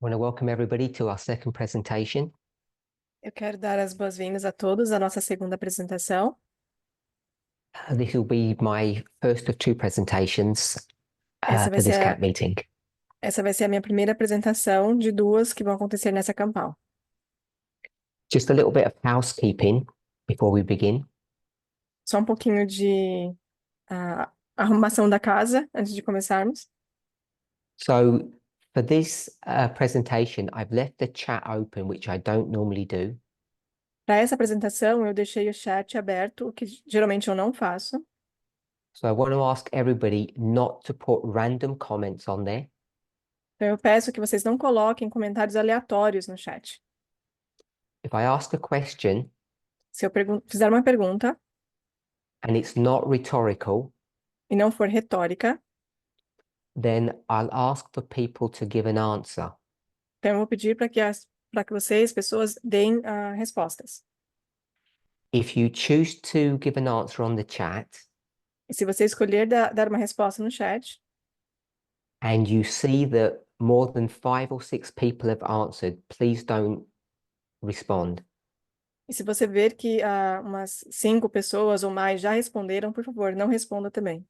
Want to welcome everybody to our second presentation. Eu quero dar as boas-vindas a todos à nossa segunda apresentação. This will be my first of two presentations Essa vai for this ser, CAT meeting. essa vai ser a minha primeira apresentação de duas que vão acontecer nessa Campal. Just a little bit of housekeeping before we begin. Só um pouquinho de arrumação da casa antes de começarmos. So for this presentation, I've left the chat open, which I don't normally do. Para essa apresentação, eu deixei o chat aberto, o que geralmente eu não faço. So I want to ask everybody not to put random comments on there. Então, eu peço que vocês não coloquem comentários aleatórios no chat. If I ask a question Se eu fizer uma pergunta and it's not rhetorical, e não for retórica, then I'll ask for people to give an answer. então eu vou pedir para que vocês, pessoas, deem respostas. If you choose to give an answer on the chat, E se você escolher dar uma resposta no chat, and you see that more than 5 or 6 people have answered, please don't respond. e se você ver que umas 5 pessoas ou mais já responderam, por favor, não responda também.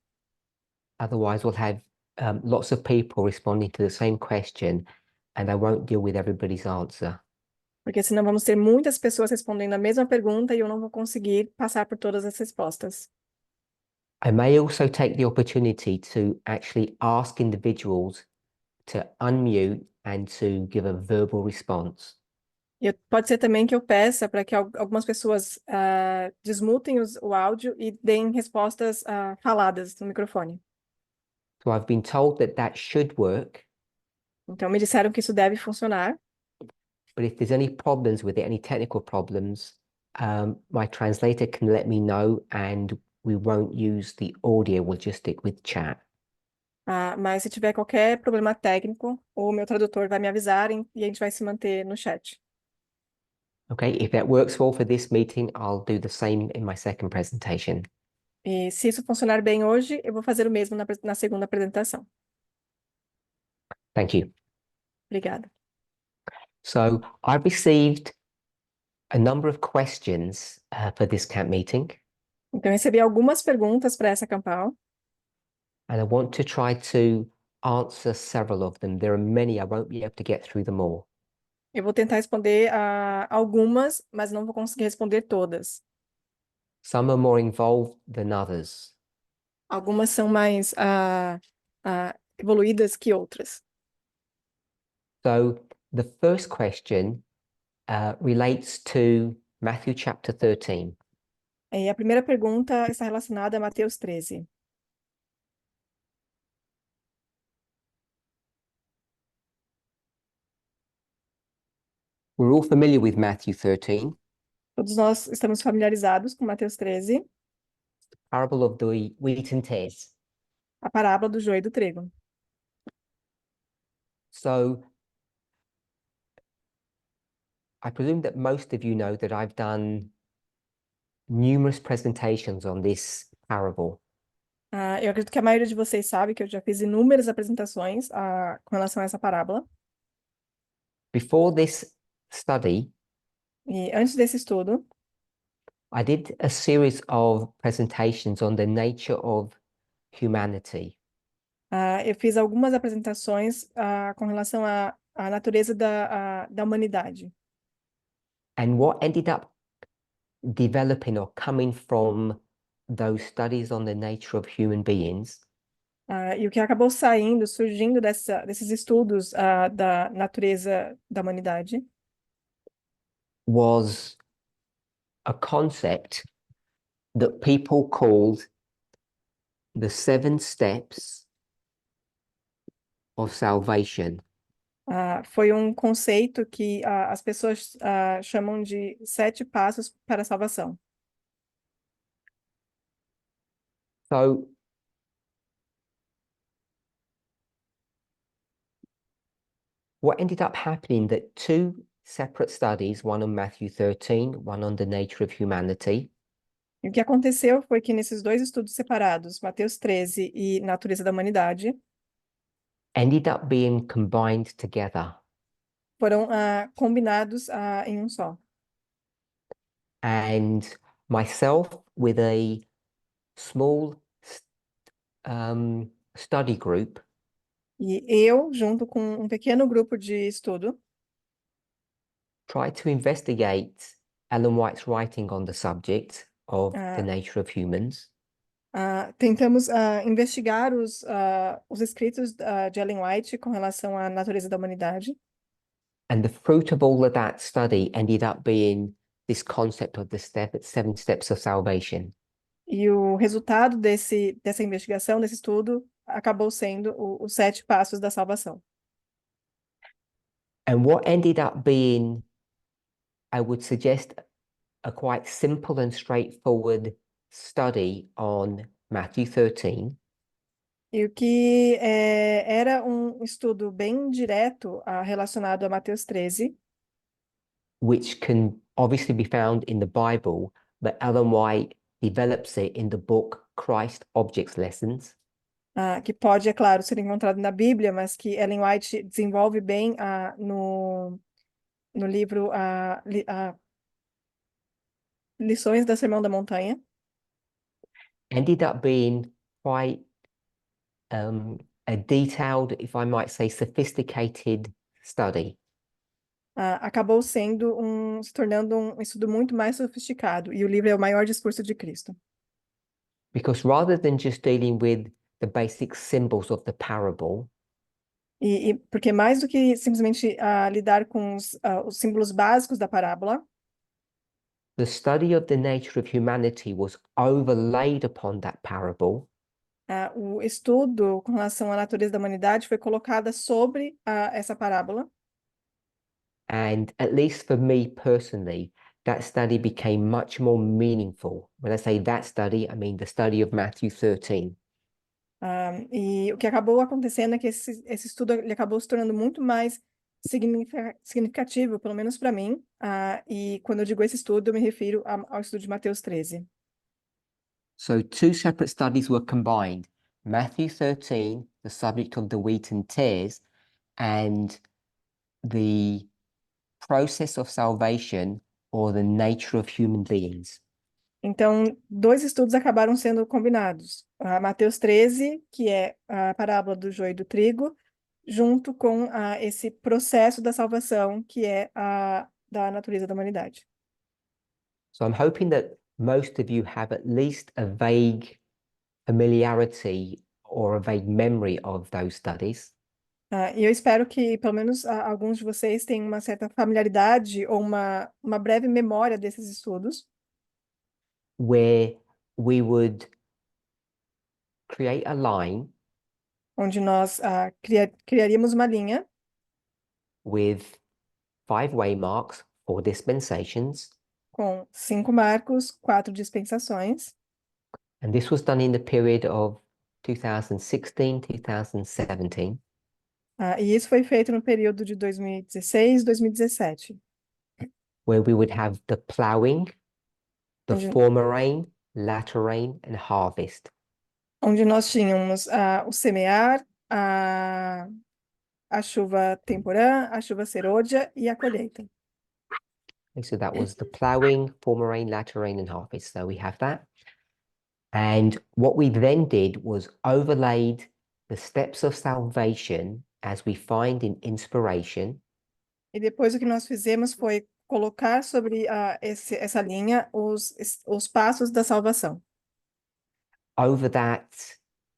Otherwise, we'll have lots of people responding to the same question, and I won't deal with everybody's answer. Porque senão vamos ter muitas pessoas respondendo a mesma pergunta e eu não vou conseguir passar por todas as respostas. I may also take the opportunity to actually ask individuals to unmute and to give a verbal response. E pode ser também que eu peça para que algumas pessoas desmutem o áudio e deem respostas faladas no microfone. So I've been told that that should work, Então, me disseram que isso deve funcionar. but if there's any problems with it, any technical problems, my translator can let me know, and we won't use the audio, we'll just stick with chat. Mas se tiver qualquer problema técnico, o meu tradutor vai me avisar e a gente vai se manter no chat. Okay, if that works well for this meeting, I'll do the same in my second presentation. E se isso funcionar bem hoje, eu vou fazer o mesmo na segunda apresentação. Thank you. Obrigada. So I've received a number of questions for this camp meeting, Então, eu recebi algumas perguntas para essa Campal. and I want to try to answer several of them. There are many, I won't be able to get through them all. Eu vou tentar responder algumas, mas não vou conseguir responder todas. Some are more involved than others. Algumas são mais evoluídas que outras. So the first question relates to Matthew chapter 13. E a primeira pergunta está relacionada a Mateus 13. We're all familiar with Matthew 13, Todos nós estamos familiarizados com Mateus 13, parable of the wheat and tares. a parábola do joio e do trigo. So I presume that most of you know that I've done numerous presentations on this parable. Eu acredito que a maioria de vocês sabe que eu já fiz inúmeras apresentações com relação a essa parábola. Before this study, E antes desse estudo, I did a series of presentations on the nature of humanity. eu fiz algumas apresentações com relação à natureza da humanidade. And what ended up developing or coming from those studies on the nature of human beings E o que acabou surgindo desses estudos da natureza da humanidade was a concept that people called the 7 steps of salvation. foi um conceito que as pessoas chamam de 7 passos para a salvação. So what ended up happening that 2 separate studies, one on Matthew 13, one on the nature of humanity, E o que aconteceu foi que nesses dois estudos separados, Mateus 13 e Natureza da Humanidade, ended up being combined together. foram combinados em um só. And myself with a small study group E eu, junto com um pequeno grupo de estudo, tried to investigate Ellen White's writing on the subject of the ah, nature of humans. tentamos investigar os escritos de Ellen White com relação à natureza da humanidade. And the fruit of all of that study ended up being this concept of the 7 steps of salvation. E o resultado dessa investigação, desse estudo, acabou sendo os 7 passos da salvação. And what ended up being, I would suggest, a quite simple and straightforward study on Matthew 13 E o que era um estudo bem direto relacionado a Mateus 13, which can obviously be found in the Bible, but Ellen White develops it in the book Christ Objects Lessons. que pode, é claro, ser encontrado na Bíblia, mas que Ellen White desenvolve bem no livro Lições da Sermão da Montanha. Ended up being quite a detailed, if I might say, sophisticated study. Acabou se tornando um estudo muito mais sofisticado, e o livro é o maior discurso de Cristo. Because rather than just dealing with the basic symbols of the parable, E porque mais do que simplesmente lidar com os símbolos básicos da parábola, the study of the nature of humanity was overlaid upon that parable o estudo com relação à natureza da humanidade foi colocada sobre essa parábola. and at least for me personally, that study became much more meaningful. When I say that study, I mean the study of Matthew 13. E o que acabou acontecendo é que esse estudo ele acabou se tornando muito mais significativo, pelo menos para mim. E quando eu digo esse estudo, eu me refiro ao estudo de Mateus 13. So 2 separate studies were combined. Matthew 13, the subject of the wheat and tares, and the process of salvation or the nature of human beings. Então, 2 estudos acabaram sendo combinados. Mateus 13, que é a parábola do joio e do trigo, junto com esse processo da salvação, que é da natureza da humanidade. So I'm hoping that most of you have at least a vague familiarity or a vague memory of those studies. E eu espero que, pelo menos, alguns de vocês tenham uma certa familiaridade ou uma breve memória desses estudos, Where we would create a line onde nós criaríamos uma linha with 5 waymarks for dispensations. com 5 marcos, 4 dispensações, And this was done in the period of 2016, 2017. E isso foi feito no período de 2016, 2017, Where we would have the ploughing, the onde, former rain, latter rain, and harvest. onde nós tínhamos o semear, a chuva temporã, a chuva serôdia e a colheita. Okay, so that was the ploughing, former rain, latter rain, and harvest. So we have that. And what we then did was overlaid the steps of salvation as we find in inspiration E depois o que nós fizemos foi colocar sobre essa linha os passos da salvação, over that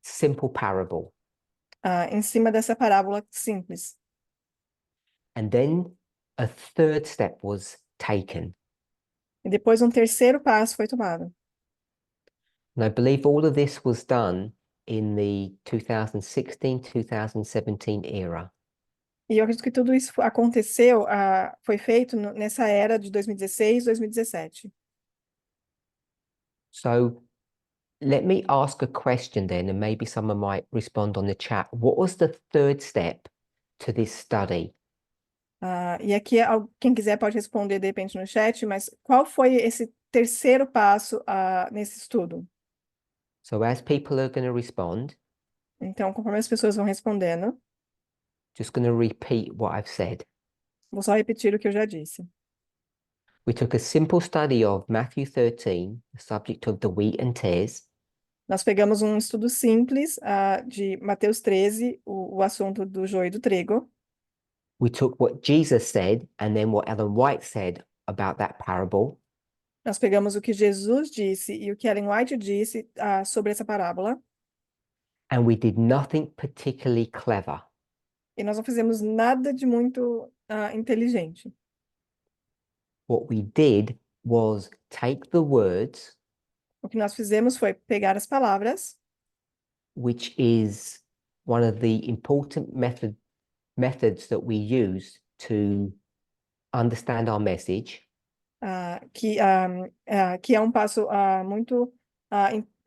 simple parable. em cima dessa parábola simples. And then a third step was taken. E depois um terceiro passo foi tomado. And I believe all of this was done in the 2016, 2017 era. E eu acredito que tudo isso aconteceu, foi feito nessa era de 2016, 2017. So let me ask a question then, and maybe someone might respond on the chat. What was the third step to this study? E aqui, quem quiser pode responder de repente no chat, mas qual foi esse terceiro passo nesse estudo? So as people are going to respond, Então, conforme as pessoas vão respondendo, just going to repeat what I've said. Vou só repetir o que eu já disse. We took a simple study of Matthew 13, the subject of the wheat and tares, Nós pegamos um estudo simples de Mateus 13, o assunto do joio e do trigo. we took what Jesus said and then what Ellen White said about that parable, Nós pegamos o que Jesus disse e o que Ellen White disse sobre essa parábola. and we did nothing particularly clever. E nós não fizemos nada de muito inteligente. What we did was take the words, O que nós fizemos foi pegar as palavras, which is one of the important methods that we use to understand our message, que é um passo muito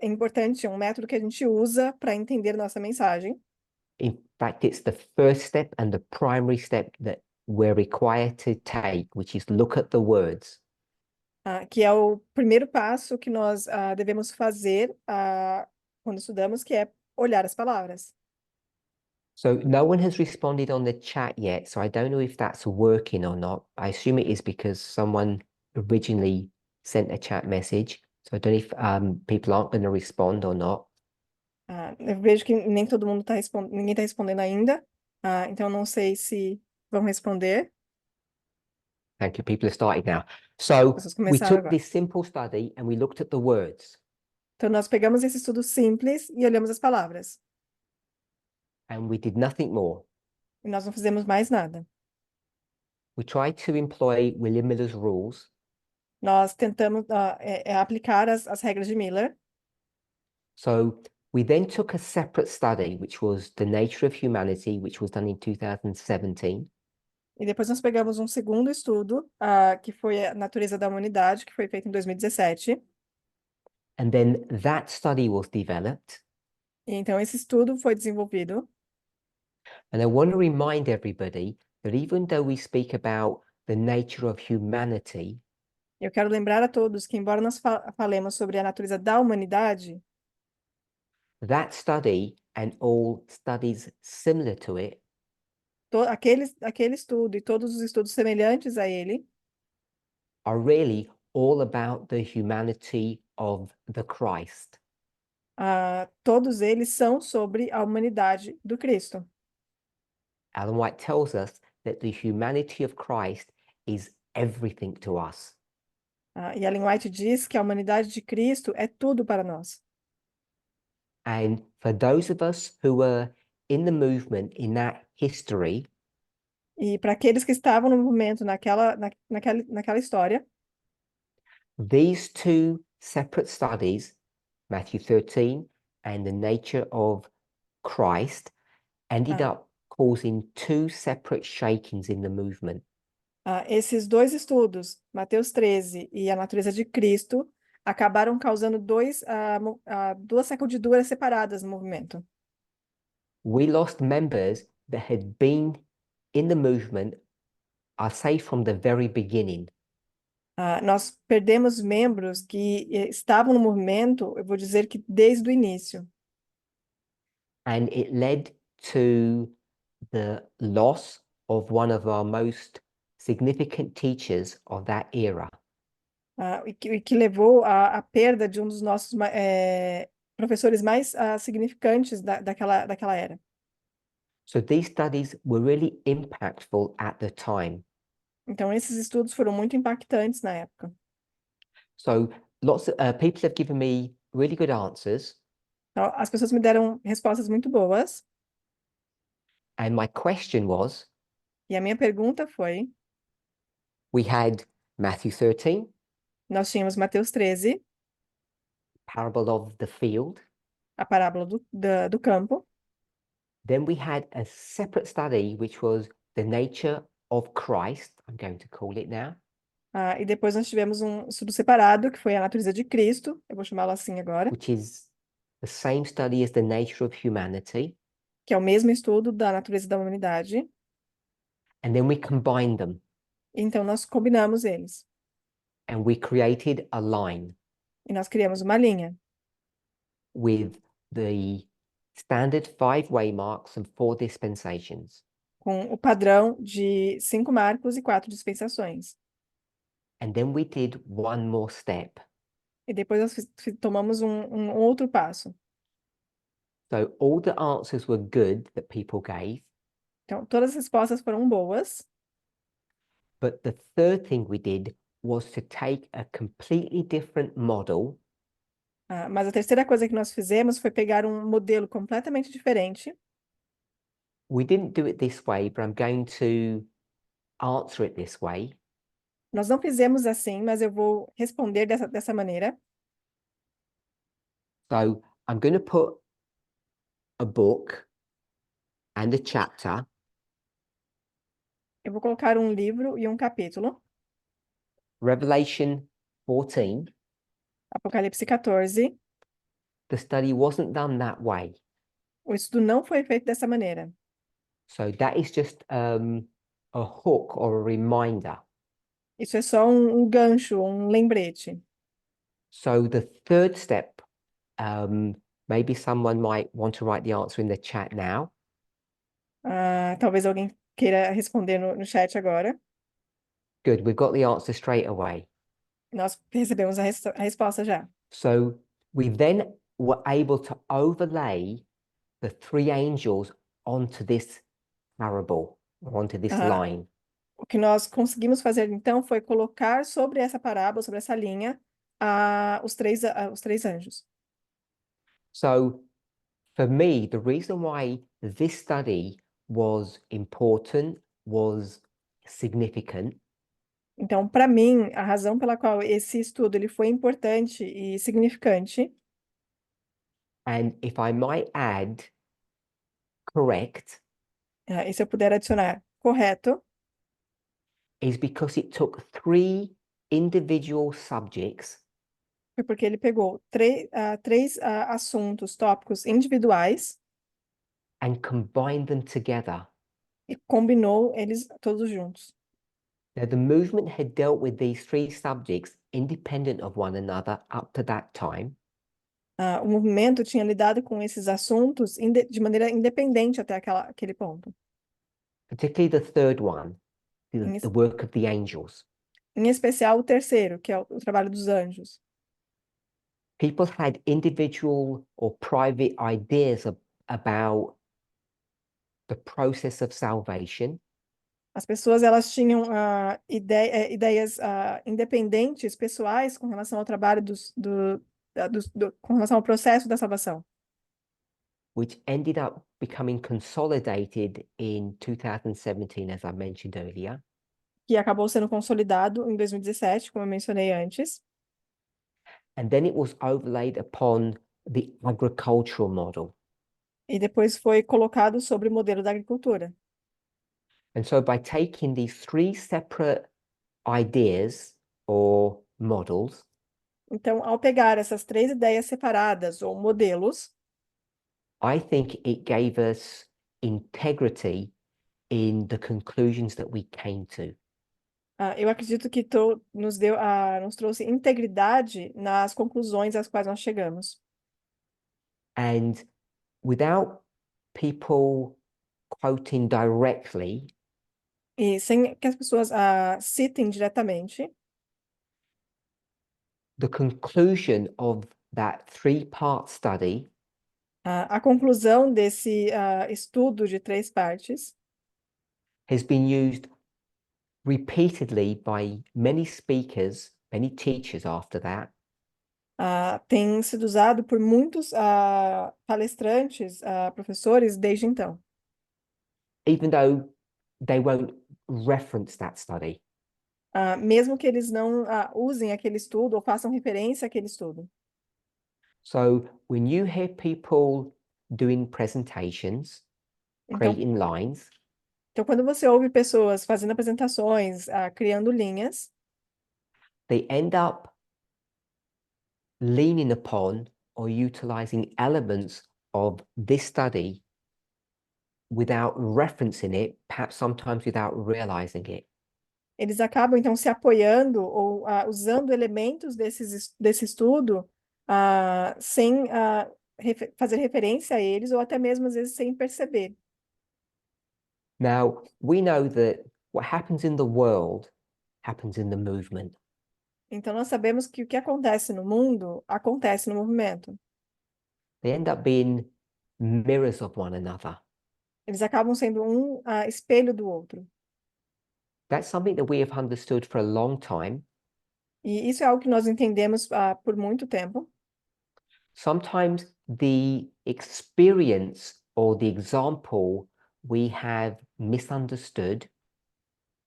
importante, um método que a gente usa para entender nossa mensagem. in fact, it's the first step and the primary step that we're required to take, which is look at the words. Que é o primeiro passo que nós devemos fazer quando estudamos, que é olhar as palavras. So no one has responded on the chat yet, so I don't know if that's working or not. I assume it is because someone originally sent a chat message. So I don't know if people aren't going to respond or not. Eu vejo que nem todo mundo ninguém está respondendo ainda, então não sei se vão responder. Thank you. People have started now. So Pessoas we começaram took agora. this simple study and we looked at the words Então, nós pegamos esse estudo simples e olhamos as palavras. and we did nothing more. E nós não fizemos mais nada. We tried to employ William Miller's rules. Nós tentamos aplicar as regras de Miller. So we then took a separate study, which was The Nature of Humanity, which was done in 2017. E depois nós pegamos um segundo estudo, que foi a natureza da humanidade, que foi feito em 2017. And then that study was developed. E então, esse estudo foi desenvolvido. And I want to remind everybody that even though we speak about the nature of humanity, Eu quero lembrar a todos que, embora nós falemos sobre a natureza da humanidade, that study and all studies similar to it aquele estudo e todos os estudos semelhantes a ele are really all about the humanity of the Christ. todos eles são sobre a humanidade do Cristo. Ellen White tells us that the humanity of Christ is everything to us. E Ellen White diz que a humanidade de Cristo é tudo para nós. And for those of us who were in the movement in that history, E para aqueles que estavam no movimento naquela história, these two separate studies, Matthew 13 and the nature of Christ, ended up causing two separate shakings in the movement. esses dois estudos, Mateus 13 e a natureza de Cristo, acabaram causando duas sacudiduras separadas no movimento. We lost members that had been in the movement, I say from the very beginning. Nós perdemos membros que estavam no movimento, eu vou dizer que desde o início. And it led to the loss of one of our most significant teachers of that era. E que levou à perda de um dos nossos professores mais significantes daquela era. So these studies were really impactful at the time. Então, esses estudos foram muito impactantes na época. So lots of people have given me really good answers. Então, as pessoas me deram respostas muito boas. And my question was, E a minha pergunta foi, we had Matthew 13, nós tínhamos Mateus 13, parable of the field. a parábola do campo. Then we had a separate study, which was the nature of Christ, I'm going to call it now. E depois nós tivemos um estudo separado, que foi a natureza de Cristo, eu vou chamá-lo assim agora, Which is the same study as the nature of humanity. que é o mesmo estudo da natureza da humanidade. And then we combined them Então, nós combinamos eles. and we created a line E nós criamos uma linha with the standard 5 waymarks and 4 dispensations. com o padrão de 5 marcos e 4 dispensações. And then we did one more step. E depois nós tomamos um outro passo. So all the answers were good that people gave, Então, todas as respostas foram boas, but the third thing we did was to take a completely different model mas a terceira coisa que nós fizemos foi pegar um modelo completamente diferente. we didn't do it this way, but I'm going to answer it this way. Nós não fizemos assim, mas eu vou responder dessa maneira. So I'm going to put a book and a chapter, Eu vou colocar um livro e um capítulo, Revelation 14. Apocalipse 14. The study wasn't done that way. O estudo não foi feito dessa maneira. So that is just a hook or a reminder. Isso é só um gancho, um lembrete. So the third step, maybe someone might want to write the answer in the chat now. Talvez alguém queira responder no chat agora. Good, we've got the answer straight away. Nós recebemos a resposta já. So we then were able to overlay the three angels onto this parable, onto this Ah, line. O que nós conseguimos fazer então foi colocar sobre essa parábola, sobre essa linha, os três anjos. So for me, the reason why this study was important, was significant, Então, para mim, a razão pela qual esse estudo ele foi importante e significante, and if I might add, correct, e se eu puder adicionar correto, is because it took three individual subjects foi porque ele pegou três assuntos, tópicos individuais and combined them together. e combinou eles todos juntos. Now, the movement had dealt with these three subjects independent of one another up to that time. O movimento tinha lidado com esses assuntos de maneira independente até aquele ponto. Particularly the third one, Em, the work of the angels. em especial o terceiro, que é o trabalho dos anjos. People had individual or private ideas about the process of salvation, As pessoas elas tinham ideias independentes, pessoais, com relação ao trabalho com relação ao processo da salvação, which ended up becoming consolidated in 2017, as I mentioned earlier. que acabou sendo consolidado em 2017, como eu mencionei antes, And then it was overlaid upon the agricultural model. e depois foi colocado sobre o modelo da agricultura. And so by taking these three separate ideas or models, Então, ao pegar essas três ideias separadas ou modelos, I think it gave us integrity in the conclusions that we came to. eu acredito que nos trouxe integridade nas conclusões às quais nós chegamos. And without people quoting directly, E sem que as pessoas citem diretamente, the conclusion of that three-part study a conclusão desse estudo de três partes has been used repeatedly by many speakers, many teachers after that, tem sido usado por muitos palestrantes, professores, desde então. even though they won't reference that study. Mesmo que eles não usem aquele estudo ou façam referência àquele estudo. So when you hear people doing presentations, Então, creating lines, então, quando você ouve pessoas fazendo apresentações, criando linhas, they end up leaning upon or utilizing elements of this study without referencing it, perhaps sometimes without realizing it. eles acabam, então, se apoiando ou usando elementos desse estudo sem fazer referência a eles, ou até mesmo, às vezes, sem perceber. Now, we know that what happens in the world happens in the movement. Então, nós sabemos que o que acontece no mundo acontece no movimento. They end up being mirrors of one another. Eles acabam sendo um espelho do outro. That's something that we have understood for a long time. E isso é algo que nós entendemos por muito tempo. Sometimes the experience or the example we have misunderstood.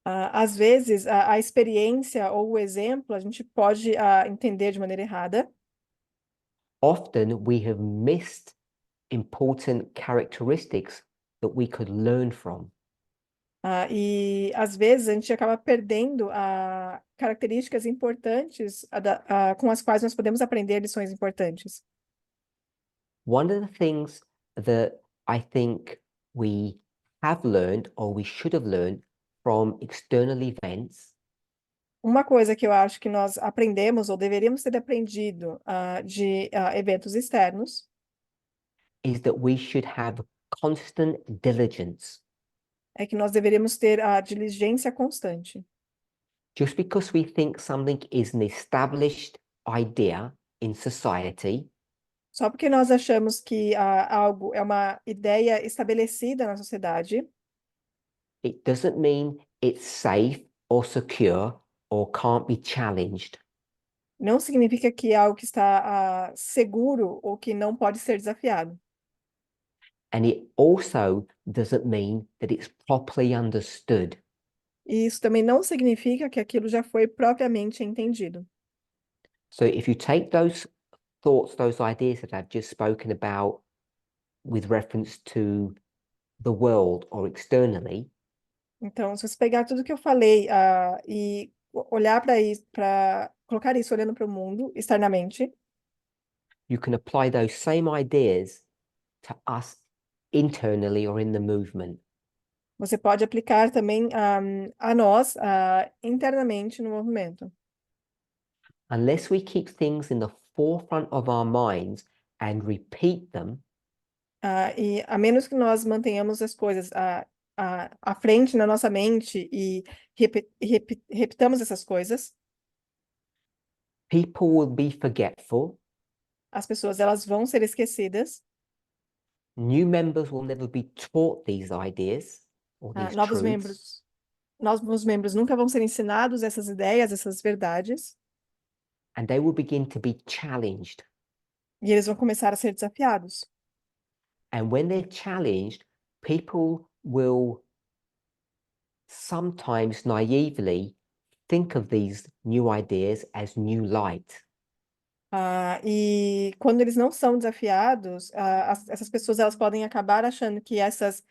Às vezes, a experiência ou o exemplo a gente pode entender de maneira errada. Often we have missed important characteristics that we could learn from. E às vezes a gente acaba perdendo características importantes com as quais nós podemos aprender lições importantes. One of the things that I think we have learned or we should have learned from external events Uma coisa que eu acho que nós aprendemos ou deveríamos ter aprendido de eventos externos is that we should have constant diligence. é que nós deveríamos ter a diligência constante. Just because we think something is an established idea in society, Só porque nós achamos que algo é uma ideia estabelecida na sociedade, it doesn't mean it's safe or secure or can't be challenged. não significa que é algo que está seguro ou que não pode ser desafiado. And it also doesn't mean that it's properly understood. E isso também não significa que aquilo já foi propriamente entendido. So if you take those thoughts, those ideas that I've just spoken about with reference to the world or externally, Então, se você pegar tudo que eu falei e olhar para isso, para colocar isso olhando para o mundo externamente, you can apply those same ideas to us internally or in the movement. você pode aplicar também a nós internamente no movimento. Unless we keep things in the forefront of our minds and repeat them, E a menos que nós mantenhamos as coisas à frente na nossa mente e repitamos essas coisas, people will be forgetful. as pessoas elas vão ser esquecidas, New members will never be taught these ideas or these novos truths. novos membros nunca vão ser ensinados essas ideias, essas verdades, And they will begin to be challenged. e eles vão começar a ser desafiados. And when they're challenged, people will sometimes naively think of these new ideas as new light. E quando eles não são desafiados, essas pessoas elas podem acabar achando que essas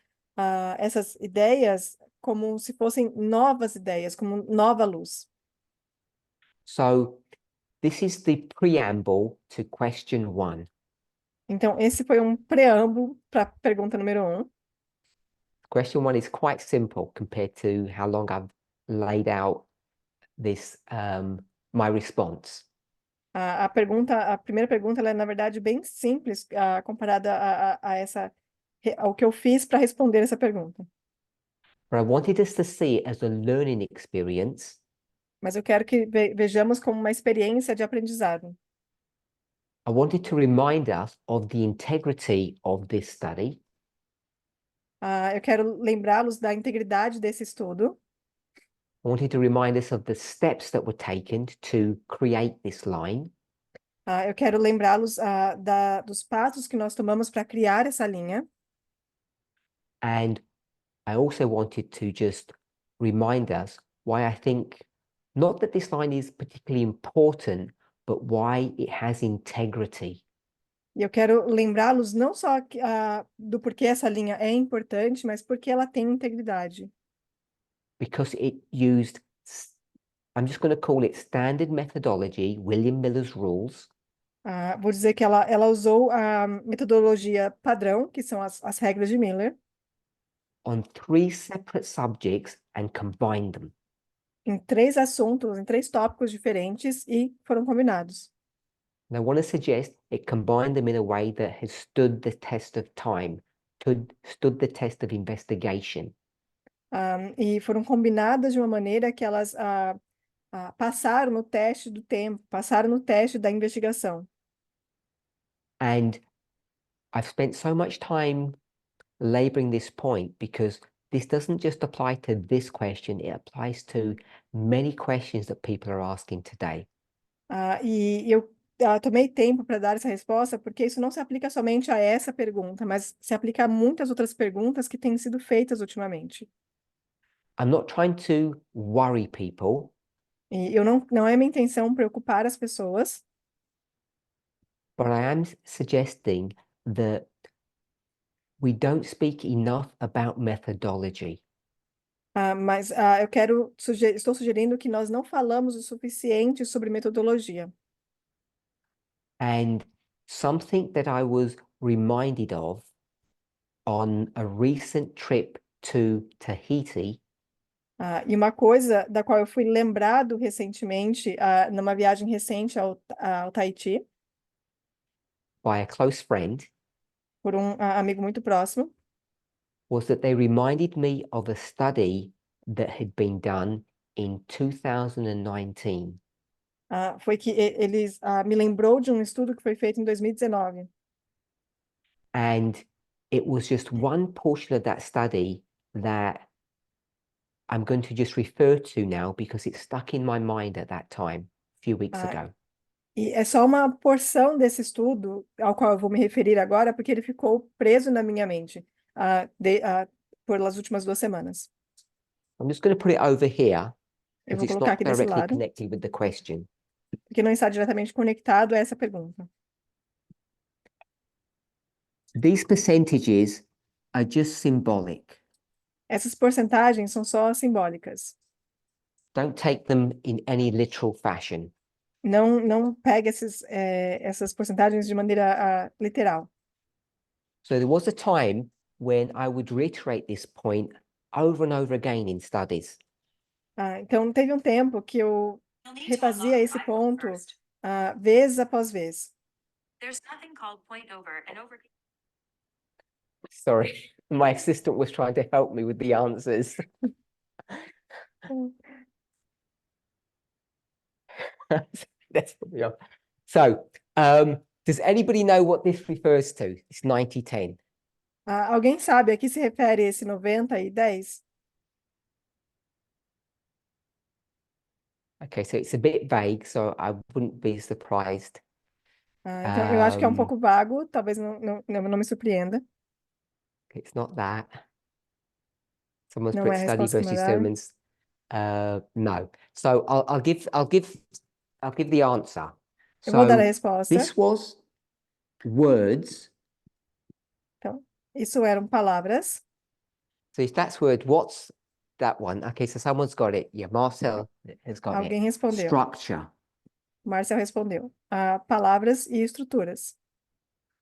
ideias como se fossem novas ideias, como nova luz. So this is the preamble to question 1. Então, esse foi um preâmbulo para a pergunta número 1. Question 1 is quite simple compared to how long I've laid out this my response. A primeira pergunta, ela é, na verdade, bem simples, comparada ao que eu fiz para responder essa pergunta. But I wanted us to see it as a learning experience. Mas eu quero que vejamos como uma experiência de aprendizado. I wanted to remind us of the integrity of this study. Eu quero lembrá-los da integridade desse estudo. I wanted to remind us of the steps that were taken to create this line. Eu quero lembrá-los dos passos que nós tomamos para criar essa linha. And I also wanted to just remind us why I think not that this line is particularly important, but why it has integrity. E eu quero lembrá-los não só do porquê essa linha é importante, mas porque ela tem integridade. Because it used, I'm just going to call it standard methodology, William Miller's rules. Vou dizer que ela usou a metodologia padrão, que são as regras de Miller, On 3 separate subjects and combined them. em 3 assuntos, em 3 tópicos diferentes e foram combinados. And I want to suggest it combined them in a way that has stood the test of time, stood the test of investigation. e foram combinadas de uma maneira que elas passaram no teste do tempo, passaram no teste da investigação. And I've spent so much time laboring this point because this doesn't just apply to this question, it applies to many questions that people are asking today. E eu tomei tempo para dar essa resposta porque isso não se aplica somente a essa pergunta, mas se aplica a muitas outras perguntas que têm sido feitas ultimamente. I'm not trying to worry people, E não é minha intenção preocupar as pessoas, but I am suggesting that we don't speak enough about methodology. mas estou sugerindo que nós não falamos o suficiente sobre metodologia. And something that I was reminded of on a recent trip to Tahiti E uma coisa da qual eu fui lembrado recentemente, numa viagem recente ao Tahiti, by a close friend por um amigo muito próximo, was that they reminded me of a study that had been done in 2019. foi que eles me lembrou de um estudo que foi feito em 2019. And it was just one portion of that study that I'm going to just refer to now because it stuck in my mind at that time, a few weeks ago. E é só uma porção desse estudo ao qual eu vou me referir agora, porque ele ficou preso na minha mente pelas últimas 2 semanas. I'm just going to put it over here Eu because vou it's colocar not aqui desse directly lado, connected with the question. porque não está diretamente conectado a essa pergunta. These percentages are just symbolic. Essas porcentagens são só simbólicas. Don't take them in any literal fashion. Não pegue essas porcentagens de maneira literal. So there was a time when I would reiterate this point over and over again in studies. Então, teve um tempo que eu refazia esse ponto vez após vez. There's nothing called point over and over. Sorry, my assistant was trying to help me with the answers. That's probably on. So, does anybody know what this refers to? It's 90-10. Alguém sabe a que se refere esse 90 e 10? Okay, so it's a bit vague, so I wouldn't be surprised. Então, eu acho que é um Um, pouco vago, talvez não me surpreenda. It's not that. Someone's Não put é a study resposta que me versus dá. sermons. No. So I'll give the answer. Eu vou dar a So resposta. this was words. Então, isso eram palavras. So if that's word, what's that one? Okay, so someone's got it. Yeah, Marcel has got Alguém it. respondeu. Structure. Marcel respondeu. Palavras e estruturas.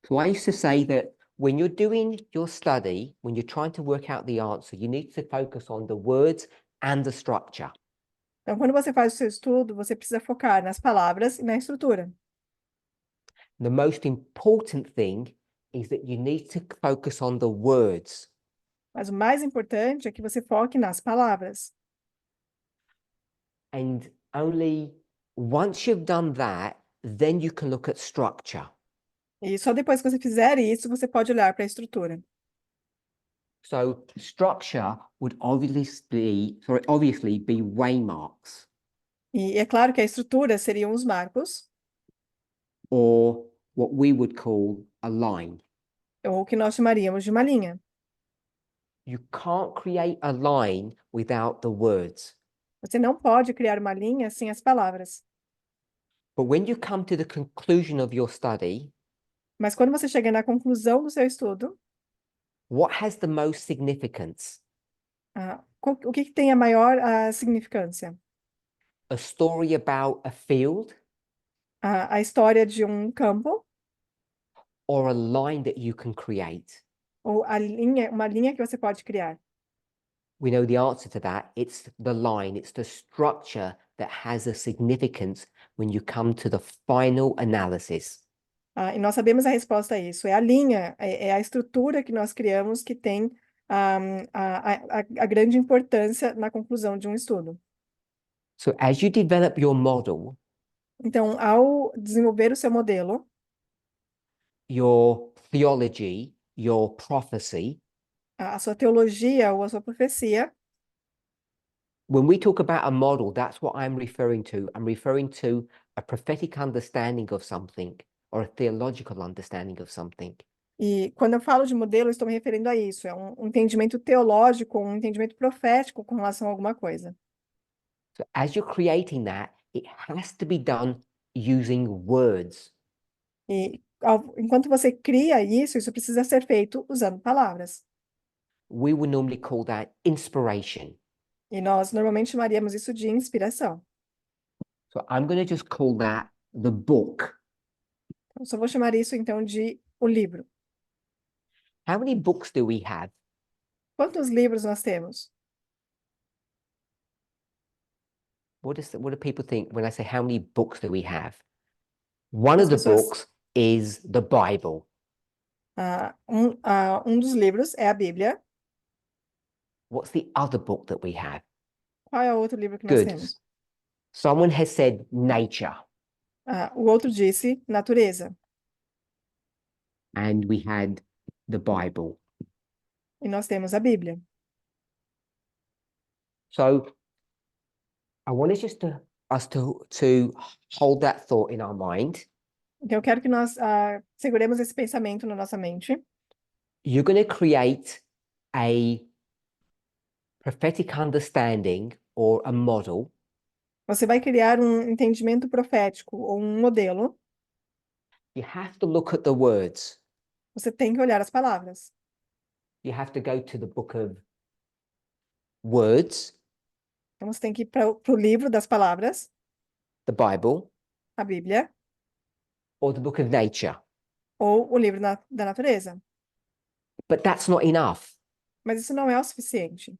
So I used to say that when you're doing your study, when you're trying to work out the answer, you need to focus on the words and the structure. Então, quando você faz o seu estudo, você precisa focar nas palavras e na estrutura. The most important thing is that you need to focus on the words. Mas o mais importante é que você foque nas palavras. And only once you've done that, then you can look at structure. E só depois que você fizer isso, você pode olhar para a estrutura. So structure would obviously be waymarks E é claro que a estrutura seriam os marcos, or what we would call a line. ou o que nós chamaríamos de uma linha. You can't create a line without the words. Você não pode criar uma linha sem as palavras. But when you come to the conclusion of your study, Mas quando você chega na conclusão do seu estudo, what has the most significance? o que tem a maior significância? A story about a field A história de um campo or a line that you can create? ou uma linha que você pode criar? We know the answer to that. It's the line, it's the structure that has a significance when you come to the final analysis. E nós sabemos a resposta a isso. É a linha, é a estrutura que nós criamos que tem a grande importância na conclusão de um estudo. So as you develop your model, Então, ao desenvolver o seu modelo, your theology, your prophecy, a sua teologia ou a sua profecia, when we talk about a model, that's what I'm referring to. I'm referring to a prophetic understanding of something or a theological understanding of something. e quando eu falo de modelo, eu estou me referindo a isso, é um entendimento teológico, um entendimento profético com relação a alguma coisa. So as you're creating that, it has to be done using words. E enquanto você cria isso precisa ser feito usando palavras. We would normally call that inspiration. E nós normalmente chamaríamos isso de inspiração. So I'm going to just call that the book. Eu só vou chamar isso então de o livro. How many books do we have? Quantos livros nós temos? What do people think when I say how many books do we have? One As of the pessoas- books is the Bible. Um dos livros é a Bíblia. What's the other book that we have? Qual é o outro livro que nós Good. temos? Someone has said nature, O outro disse natureza. and we had the Bible. E nós temos a Bíblia. So I want us to hold that thought in our mind. Então eu quero que nós seguremos esse pensamento na nossa mente. You're going to create a prophetic understanding or a model. Você vai criar um entendimento profético ou um modelo. You have to look at the words. Você tem que olhar as palavras. You have to go to the book of words, Então você tem que ir para o livro das palavras, the Bible, a Bíblia, or the book of nature. ou o livro da natureza. But that's not enough, Mas isso não é o suficiente.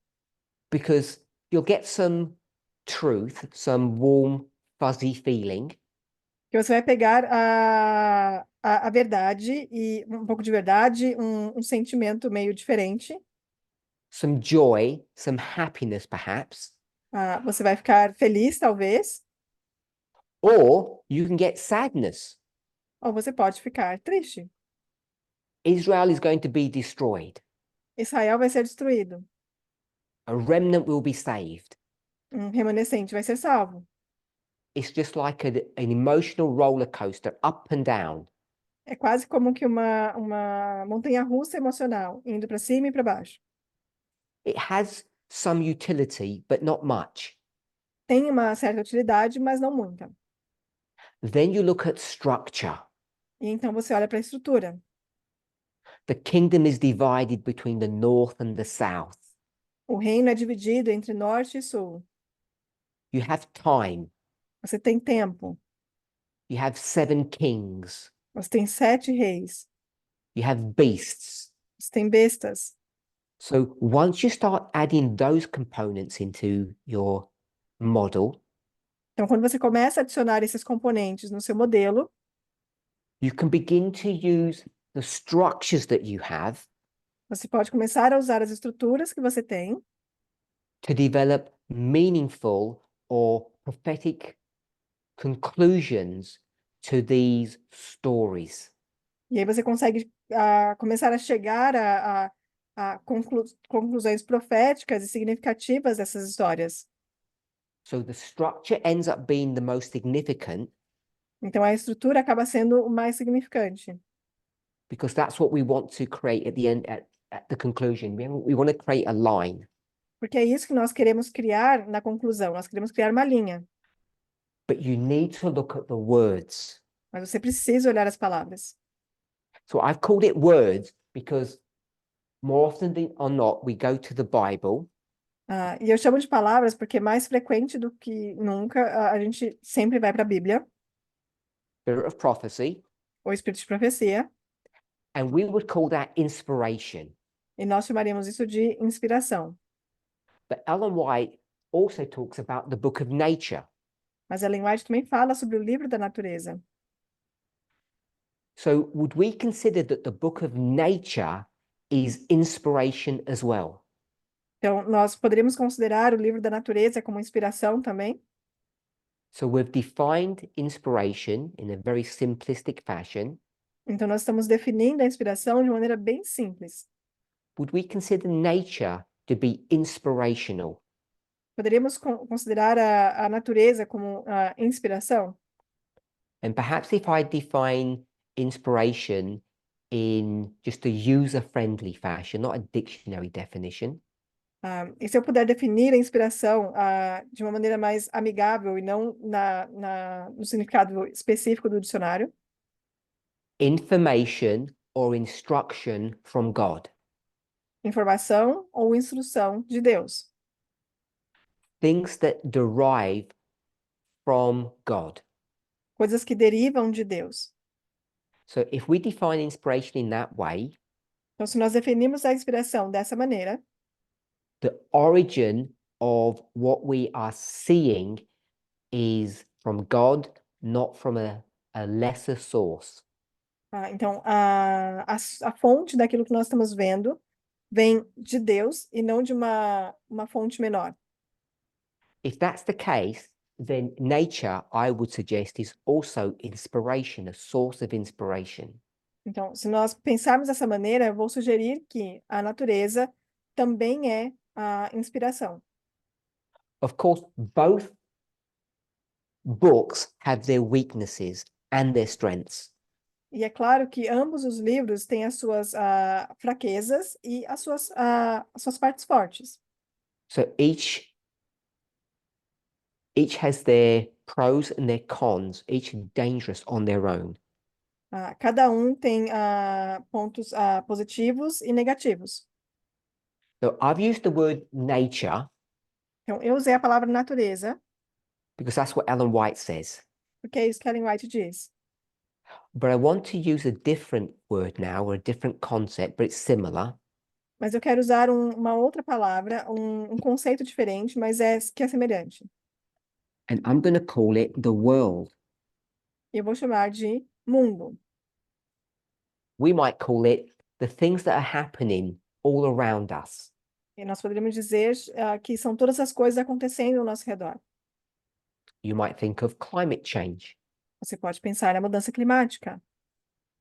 because you'll get some truth, some warm, fuzzy feeling, Que você vai pegar a verdade e um pouco de verdade, um sentimento meio diferente. some joy, some happiness, perhaps, Você vai ficar feliz, talvez, or you can get sadness. ou você pode ficar triste. Israel is going to be destroyed. Israel vai ser destruído. A remnant will be saved. Um remanescente vai ser salvo. It's just like an emotional roller coaster, up and down. É quase como que uma montanha-russa emocional, indo para cima e para baixo. It has some utility, but not much. Tem uma certa utilidade, mas não muita. Then you look at structure. E então você olha para a estrutura. The kingdom is divided between the north and the south. O reino é dividido entre norte e sul. You have time. Você tem tempo. You have 7 kings. Você tem 7 reis. You have beasts. Você tem bestas. So once you start adding those components into your model, Então, quando você começa a adicionar esses componentes no seu modelo, you can begin to use the structures that you have você pode começar a usar as estruturas que você tem to develop meaningful or prophetic conclusions to these stories. e aí você consegue começar a chegar a conclusões proféticas e significativas dessas histórias. So the structure ends up being the most significant Então, a estrutura acaba sendo o mais significante, because that's what we want to create at the end, at the conclusion. We want to create a line, porque é isso que nós queremos criar na conclusão. Nós queremos criar uma linha, but you need to look at the words. mas você precisa olhar as palavras. So I've called it words because more often than or not, we go to the Bible E eu chamo de palavras porque mais frequente do que nunca, a gente sempre vai para a Bíblia, Spirit of prophecy, ou Espírito de Profecia, and we would call that inspiration. e nós chamaríamos isso de inspiração. But Ellen White also talks about the book of nature. Mas Ellen White também fala sobre o livro da natureza. So would we consider that the book of nature is inspiration as well. Então, nós poderíamos considerar o livro da natureza como inspiração também. So we've defined inspiration in a very simplistic fashion. Então, nós estamos definindo a inspiração de maneira bem simples. Would we consider nature to be inspirational? Poderíamos considerar a natureza como a inspiração? And perhaps if I define inspiration in just a user-friendly fashion, not a dictionary definition, E se eu puder definir a inspiração de uma maneira mais amigável e não no significado específico do dicionário, information or instruction from God, informação ou instrução de Deus, things that derive from God. coisas que derivam de Deus. So if we define inspiration in that way, Então, se nós definimos a inspiração dessa maneira, the origin of what we are seeing is from God, not from a lesser source. então a fonte daquilo que nós estamos vendo vem de Deus e não de uma fonte menor. If that's the case, then nature, I would suggest, is also inspiration, a source of inspiration. Então, se nós pensarmos dessa maneira, eu vou sugerir que a natureza também é a inspiração. Of course, both books have their weaknesses and their strengths. E é claro que ambos os livros têm as suas fraquezas e as suas partes fortes. So each has their pros and their cons, each dangerous on their own. Cada um tem pontos positivos e negativos. So I've used the word nature Então, eu usei a palavra natureza, because that's what Ellen White says. porque é isso que Ellen White diz. But I want to use a different word now, or a different concept, but it's similar. Mas eu quero usar uma outra palavra, um conceito diferente, mas que é semelhante. And I'm going to call it the world. E eu vou chamar de mundo. We might call it the things that are happening all around us. E nós poderíamos dizer que são todas as coisas acontecendo ao nosso redor. You might think of climate change. Você pode pensar na mudança climática.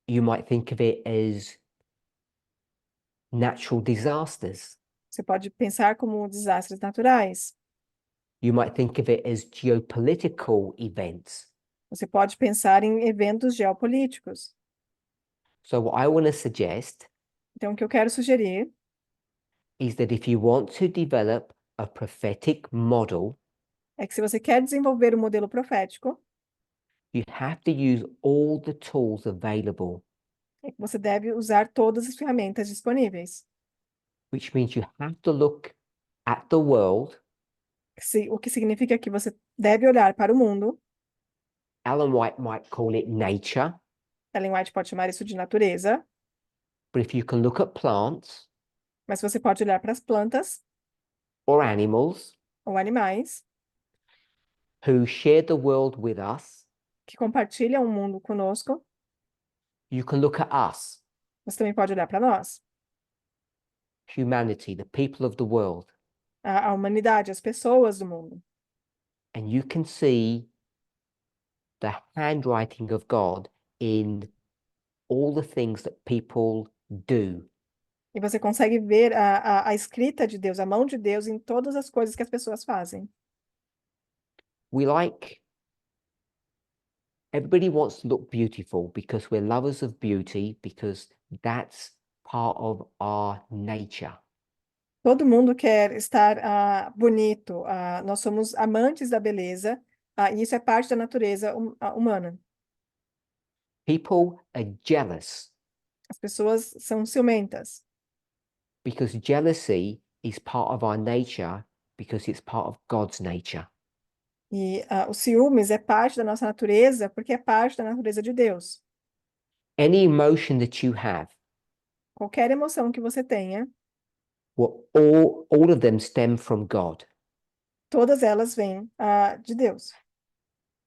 You might think of it as natural disasters. Você pode pensar como desastres naturais. You might think of it as geopolitical events. Você pode pensar em eventos geopolíticos. So what I want to suggest Então, o que eu quero sugerir is that if you want to develop a prophetic model, é que se você quer desenvolver um modelo profético, you have to use all the tools available, é que você deve usar todas as ferramentas disponíveis. which means you have to look at the world. O que significa que você deve olhar para o mundo. Ellen White might call it nature, Ellen White pode chamar isso de natureza, but if you can look at plants mas você pode olhar para as plantas or animals ou animais who share the world with us, que compartilham o mundo conosco. you can look at us, Você também pode olhar para nós, humanity, the people of the world, a humanidade, as pessoas do mundo. and you can see the handwriting of God in all the things that people do. E você consegue ver a escrita de Deus, a mão de Deus em todas as coisas que as pessoas fazem. Everybody wants to look beautiful because we're lovers of beauty, because that's part of our nature. Todo mundo quer estar bonito. Nós somos amantes da beleza, e isso é parte da natureza humana. People are jealous As pessoas são ciumentas, because jealousy is part of our nature, because it's part of God's nature. e o ciúmes é parte da nossa natureza, porque é parte da natureza de Deus. Any emotion that you have, Qualquer emoção que você tenha, all of them stem from God. todas elas vêm de Deus.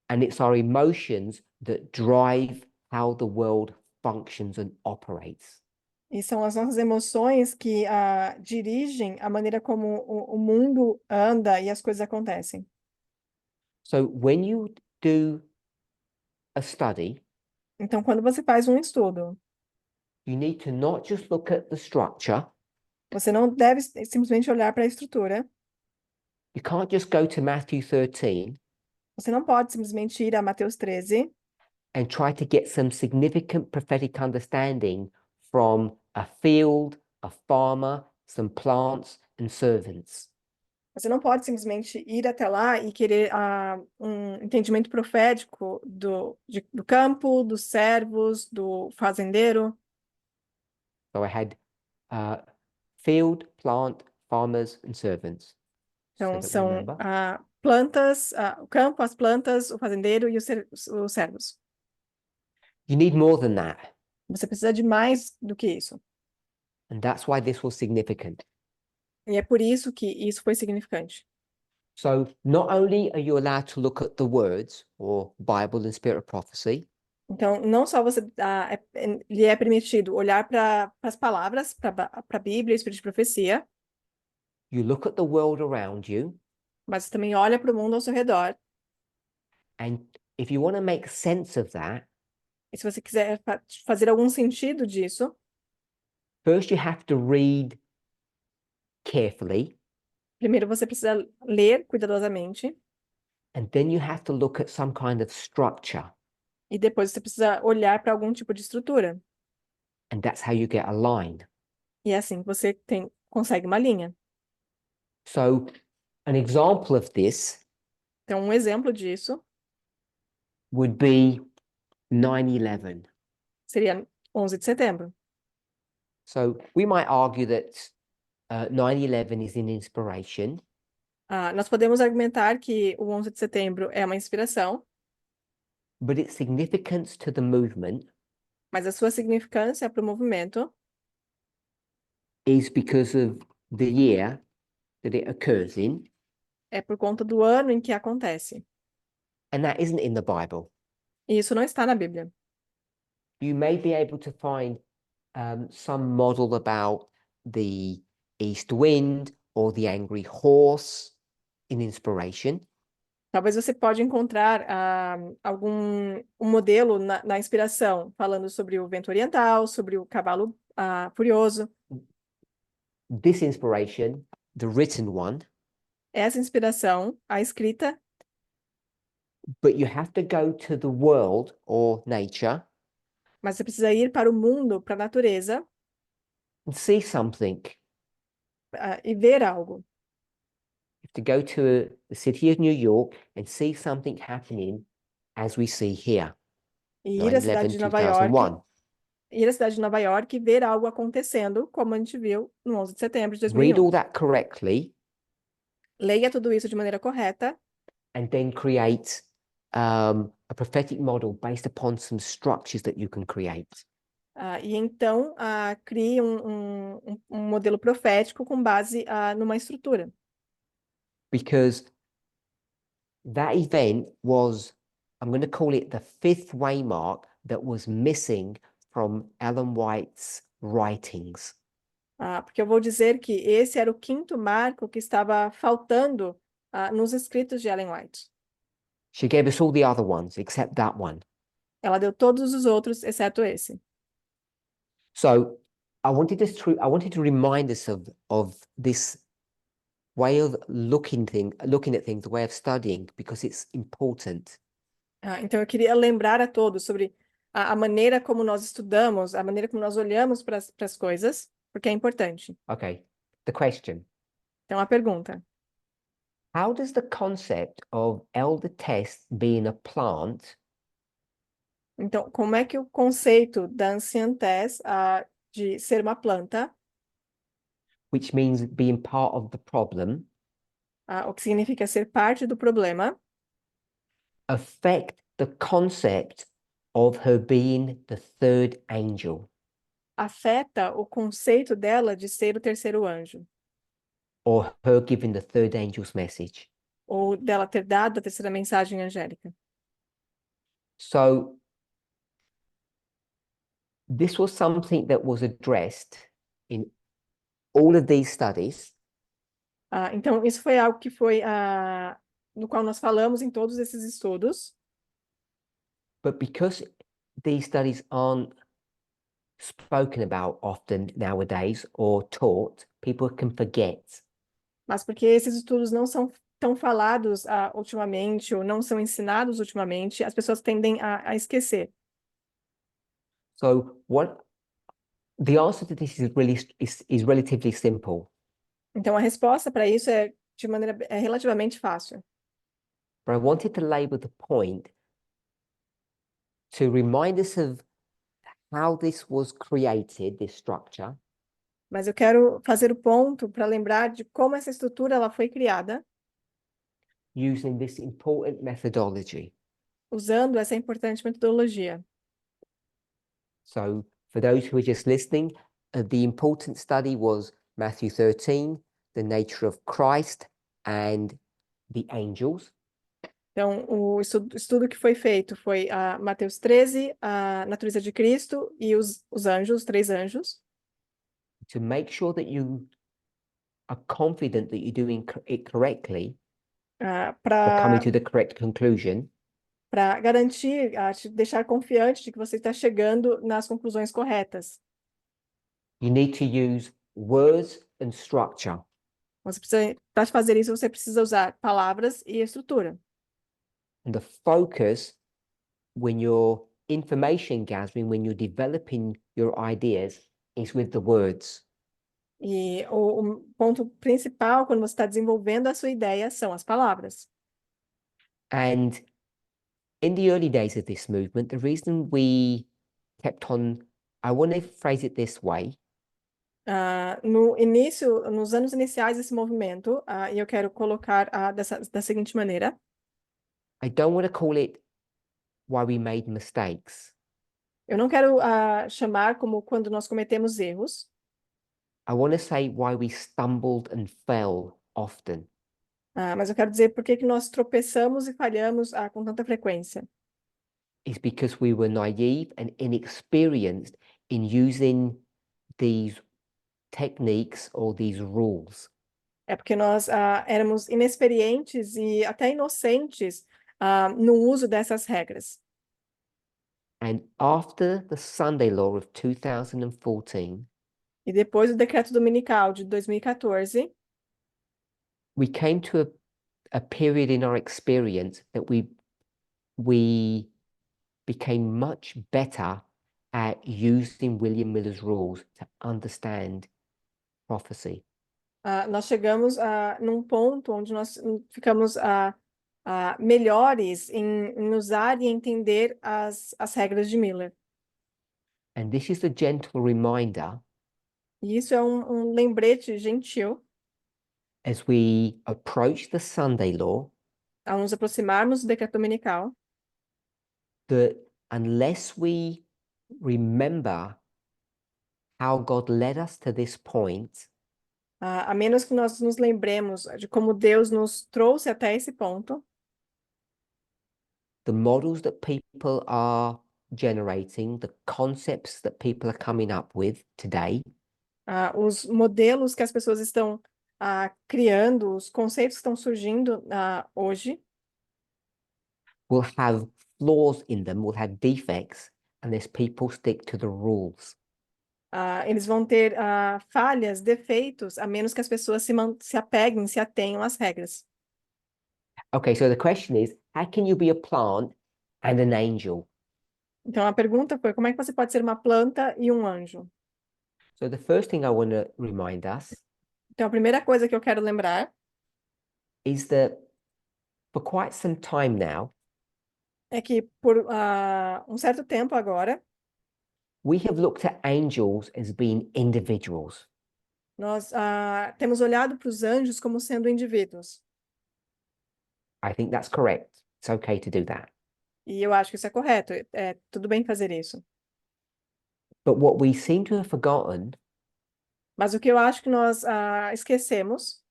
And it's our emotions that drive how the world functions and operates. E são as nossas emoções que dirigem a maneira como o mundo anda e as coisas acontecem. So when you do a study, Então, quando você faz um estudo, you need to not just look at the structure. você não deve simplesmente olhar para a estrutura. You can't just go to Matthew 13 Você não pode simplesmente ir a Mateus 13 and try to get some significant prophetic understanding from a field, a farmer, some plants and servants. Você não pode simplesmente ir até lá e querer um entendimento profético do campo, dos servos, do fazendeiro. So I had field, plant, farmers and servants. So Então, that we são remember. plantas, o campo, as plantas, o fazendeiro e os servos. You need more than that. Você precisa de mais do que isso. And that's why this was significant. E é por isso que isso foi significante. So not only are you allowed to look at the words or Bible and spirit of prophecy, Então, não só lhe é permitido olhar para as palavras, para a Bíblia, o Espírito de Profecia, you look at the world around you, mas você também olha para o mundo ao seu redor. and if you want to make sense of that, E se você quiser fazer algum sentido disso, first you have to read carefully, primeiro você precisa ler cuidadosamente, and then you have to look at some kind of structure, e depois você precisa olhar para algum tipo de estrutura. and that's how you get a line. E é assim que você consegue uma linha. So an example of this Então, um exemplo disso would be 9/11. seria 11 de setembro. So we might argue that 9/11 is an inspiration, Nós podemos argumentar que o 11 de setembro é uma inspiração, but its significance to the movement mas a sua significância para o movimento is because of the year that it occurs in, é por conta do ano em que acontece. and that isn't in the Bible. E isso não está na Bíblia. You may be able to find some model about the east wind or the angry horse in inspiration, Talvez você pode encontrar um modelo na inspiração, falando sobre o vento oriental, sobre o cavalo furioso. this inspiration, the written one, Essa inspiração, a escrita, but you have to go to the world or nature mas você precisa ir para o mundo, para a natureza, and see something. e ver algo. You have to go to the city of New York and see something happening as we see here, E ir à cidade 9/11, de Nova York, 2001. ir à cidade de Nova York e ver algo acontecendo, como a gente viu no 11 de setembro de Read 2001. all that correctly Leia tudo isso de maneira correta and then create a prophetic model based upon some structures that you can create. e então crie um modelo profético com base numa estrutura. Because that event was, I'm going to call it the fifth waymark that was missing from Ellen White's writings. Porque eu vou dizer que esse era o quinto marco que estava faltando nos escritos de Ellen White. She gave us all the other ones except that one. Ela deu todos os outros, exceto esse. So I wanted to remind us of this way of looking at things, the way of studying, because it's important. Então eu queria lembrar a todos sobre a maneira como nós estudamos, a maneira como nós olhamos para as coisas, porque é importante. Okay, the question. Então a pergunta: How does the concept of elder test being a plant então, como é que o conceito da ancientez, de ser uma planta, which means being part of the problem, o que significa ser parte do problema, affect the concept of her being the third angel, afeta o conceito dela de ser o terceiro anjo, or her giving the third angel's message? ou dela ter dado a terceira mensagem angélica? So This was something that was addressed in all of these studies, Então, isso foi algo que foi no qual nós falamos em todos esses estudos, but because these studies aren't spoken about often nowadays or taught, people can forget. mas porque esses estudos não são tão falados ultimamente ou não são ensinados ultimamente, as pessoas tendem a esquecer. So the answer to this is relatively simple, Então, a resposta para isso é de maneira relativamente fácil. but I wanted to label the point to remind us of how this was created, this structure, Mas eu quero fazer o ponto para lembrar de como essa estrutura ela foi criada, using this important methodology. usando essa importante metodologia. So for those who are just listening, the important study was Matthew 13, the nature of Christ and the angels. Então, o estudo que foi feito foi Mateus 13, a natureza de Cristo e os anjos, os 3 anjos, To make sure that you are confident that you're doing it correctly or coming para to the correct conclusion, garantir, te deixar confiante de que você está chegando nas conclusões corretas. you need to use words and structure. Você precisa, para fazer isso, você precisa usar palavras e estrutura. And the focus when you're information gathering, when you're developing your ideas, is with the words. E o ponto principal quando você está desenvolvendo a sua ideia são as palavras. And in the early days of this movement, the reason we kept on, I want to phrase it this way, No início, nos anos iniciais desse movimento, e eu quero colocar da seguinte maneira: I don't want to call it why we made mistakes. eu não quero chamar como quando nós cometemos erros, I want to say why we stumbled and fell often. mas eu quero dizer por que que nós tropeçamos e falhamos com tanta frequência. It's because we were naive and inexperienced in using these techniques or these rules. É porque nós éramos inexperientes e até inocentes no uso dessas regras. And after the Sunday Law of 2014, E depois do decreto dominical de 2014, we came to a period in our experience that we became much better at using William Miller's rules to understand prophecy. nós chegamos num ponto onde nós ficamos melhores em usar e entender as regras de Miller. And this is a gentle reminder E isso é um lembrete gentil as we approach the Sunday Law ao nos aproximarmos do decreto dominical, that unless we remember how God led us to this point, a menos que nós nos lembremos de como Deus nos trouxe até esse ponto, the models that people are generating, the concepts that people are coming up with today, os modelos que as pessoas estão criando, os conceitos que estão surgindo hoje, will have flaws in them, will have defects, unless people stick to the rules. eles vão ter falhas, defeitos, a menos que as pessoas se apeguem, se atenham às regras. Okay, so the question is, how can you be a plant and an angel? Então, a pergunta foi, como é que você pode ser uma planta e um anjo? So the first thing I want to remind us Então, a primeira coisa que eu quero lembrar is that for quite some time now, é que, por um certo tempo agora, we have looked at angels as being individuals. nós temos olhado para os anjos como sendo indivíduos. I think that's correct. It's okay to do that. E eu acho que isso é correto, é tudo bem fazer isso. But what we seem to have forgotten Mas o que eu acho que nós esquecemos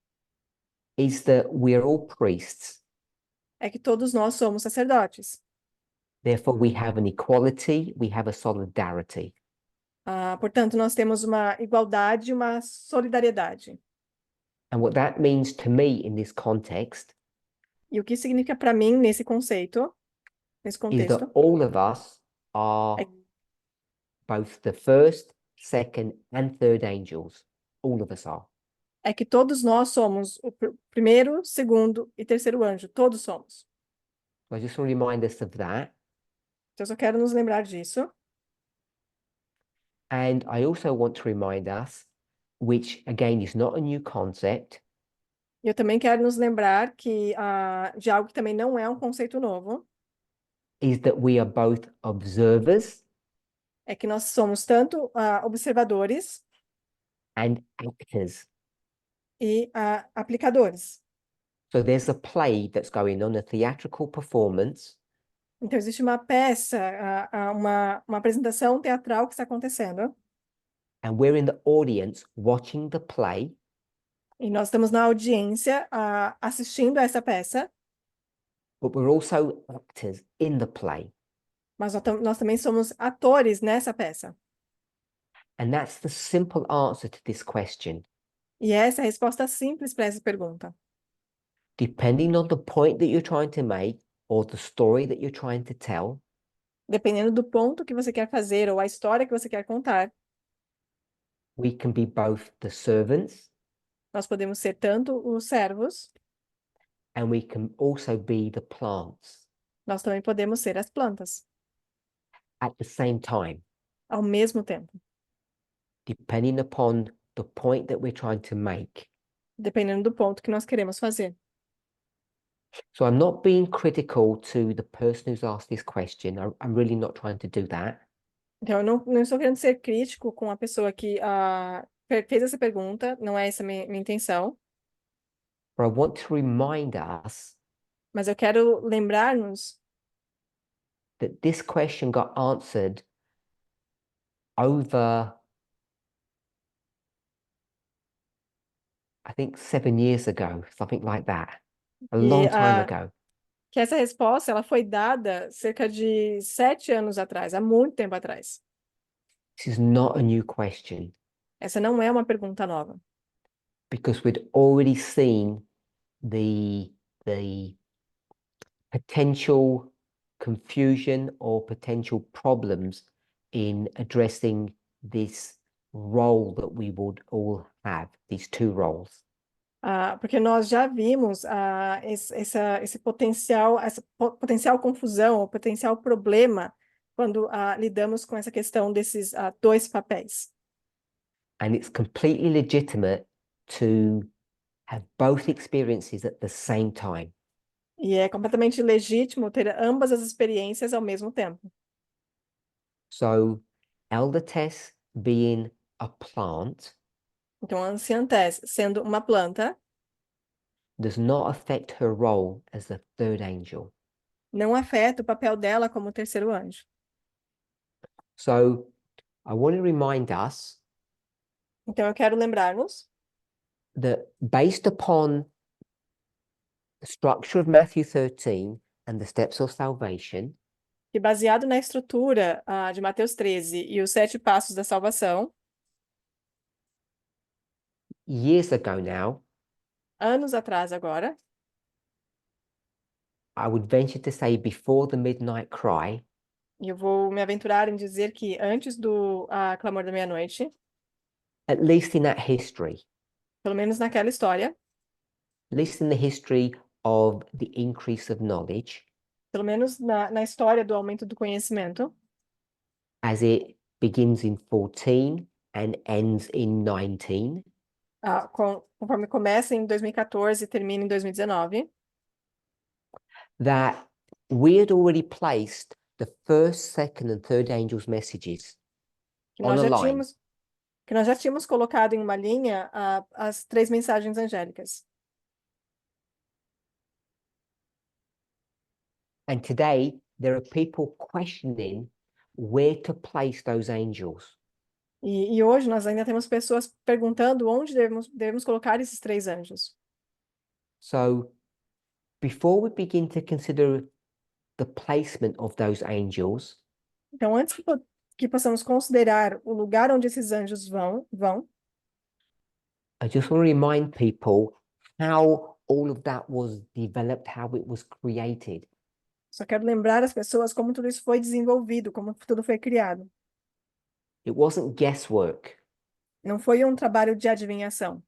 is that we're all priests. é que todos nós somos sacerdotes. Therefore, we have an equality, we have a solidarity. Portanto, nós temos uma igualdade e uma solidariedade. And what that means to me in this context E o que significa para mim nesse conceito, nesse is that contexto, all of us are both the first, second, and third angels. All of us are. é que todos nós somos o primeiro, segundo e terceiro anjo. Todos somos. So I just want to remind us of that. Então, eu só quero nos lembrar disso. And I also want to remind us, which again is not a new concept, E eu também quero nos lembrar que de algo que também não é um conceito novo, is that we are both observers é que nós somos tanto observadores and actors. e aplicadores. So there's a play that's going on, a theatrical performance, Então, existe uma peça, uma apresentação teatral que está acontecendo, and we're in the audience watching the play, e nós estamos na audiência assistindo a essa peça, but we're also actors in the play. mas nós também somos atores nessa peça. And that's the simple answer to this question. E essa é a resposta simples para essa pergunta. Depending on the point that you're trying to make or the story that you're trying to tell, Dependendo do ponto que você quer fazer ou a história que você quer contar, we can be both the servants nós podemos ser tanto os servos, and we can also be the plants nós também podemos ser as plantas, at the same time, ao mesmo tempo, depending upon the point that we're trying to make. dependendo do ponto que nós queremos fazer. So I'm not being critical to the person who's asked this question. I'm really not trying to do that. Então, eu não estou querendo ser crítico com a pessoa que fez essa pergunta, não é essa a minha intenção, But I want to remind us mas eu quero lembrar-nos that this question got answered over, I think, 7 years ago, something like that, a long time ago. que essa resposta ela foi dada cerca de 7 anos atrás, há muito tempo atrás. This is not a new question Essa não é uma pergunta nova, because we'd already seen the potential confusion or potential problems in addressing this role that we would all have, these two roles. porque nós já vimos esse potencial, essa potencial confusão, ou potencial problema quando lidamos com essa questão desses dois papéis. And it's completely legitimate to have both experiences at the same time. E é completamente legítimo ter ambas as experiências ao mesmo tempo. So, Elder Tess being a plant Então, a anciã Tess, sendo uma planta, does not affect her role as the third angel. não afeta o papel dela como terceiro anjo. So, I want to remind us Então, eu quero lembrar-nos that based upon the structure of Matthew 13 and the steps of salvation, que, baseado na estrutura de Mateus 13 e os 7 passos da salvação, years ago now, anos atrás agora, I would venture to say before the midnight cry, e eu vou me aventurar em dizer que antes do clamor da meia-noite, at least in that history, pelo menos naquela história, at least in the history of the increase of knowledge, pelo menos na história do aumento do conhecimento, as it begins in 14 and ends in 19, conforme começa em 2014 e termina em 2019, that we had already placed the first, second, and third angels' messages que on nós a já line. tínhamos, que nós já tínhamos colocado em uma linha as 3 mensagens angélicas. And today, there are people questioning where to place those angels. E hoje nós ainda temos pessoas perguntando onde devemos colocar esses 3 anjos. So, before we begin to consider the placement of those angels, Então, antes que possamos considerar o lugar onde esses anjos vão. I just want to remind people how all of that was developed, how it was created. Só quero lembrar as pessoas como tudo isso foi desenvolvido, como tudo foi criado. It wasn't guesswork. Não foi um trabalho de adivinhação.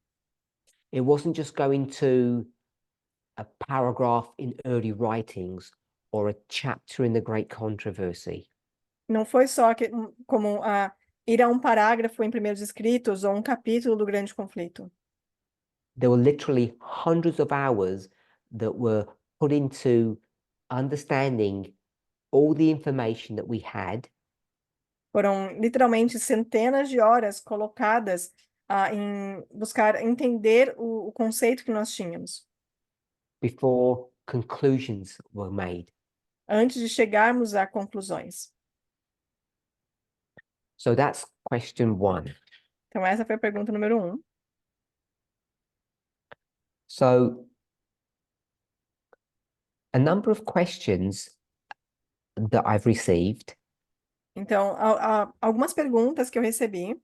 It wasn't just going to a paragraph in early writings or a chapter in the Great Controversy. Não foi só como ir a um parágrafo em Primeiros Escritos ou um capítulo do Grande Conflito. There were literally hundreds of hours that were put into understanding all the information that we had Foram literalmente centenas de horas colocadas em buscar entender o conceito que nós tínhamos, before conclusions were made. antes de chegarmos a conclusões. So that's question one. Então, essa foi a pergunta número 1. So a number of questions that I've received Então, algumas perguntas que eu recebi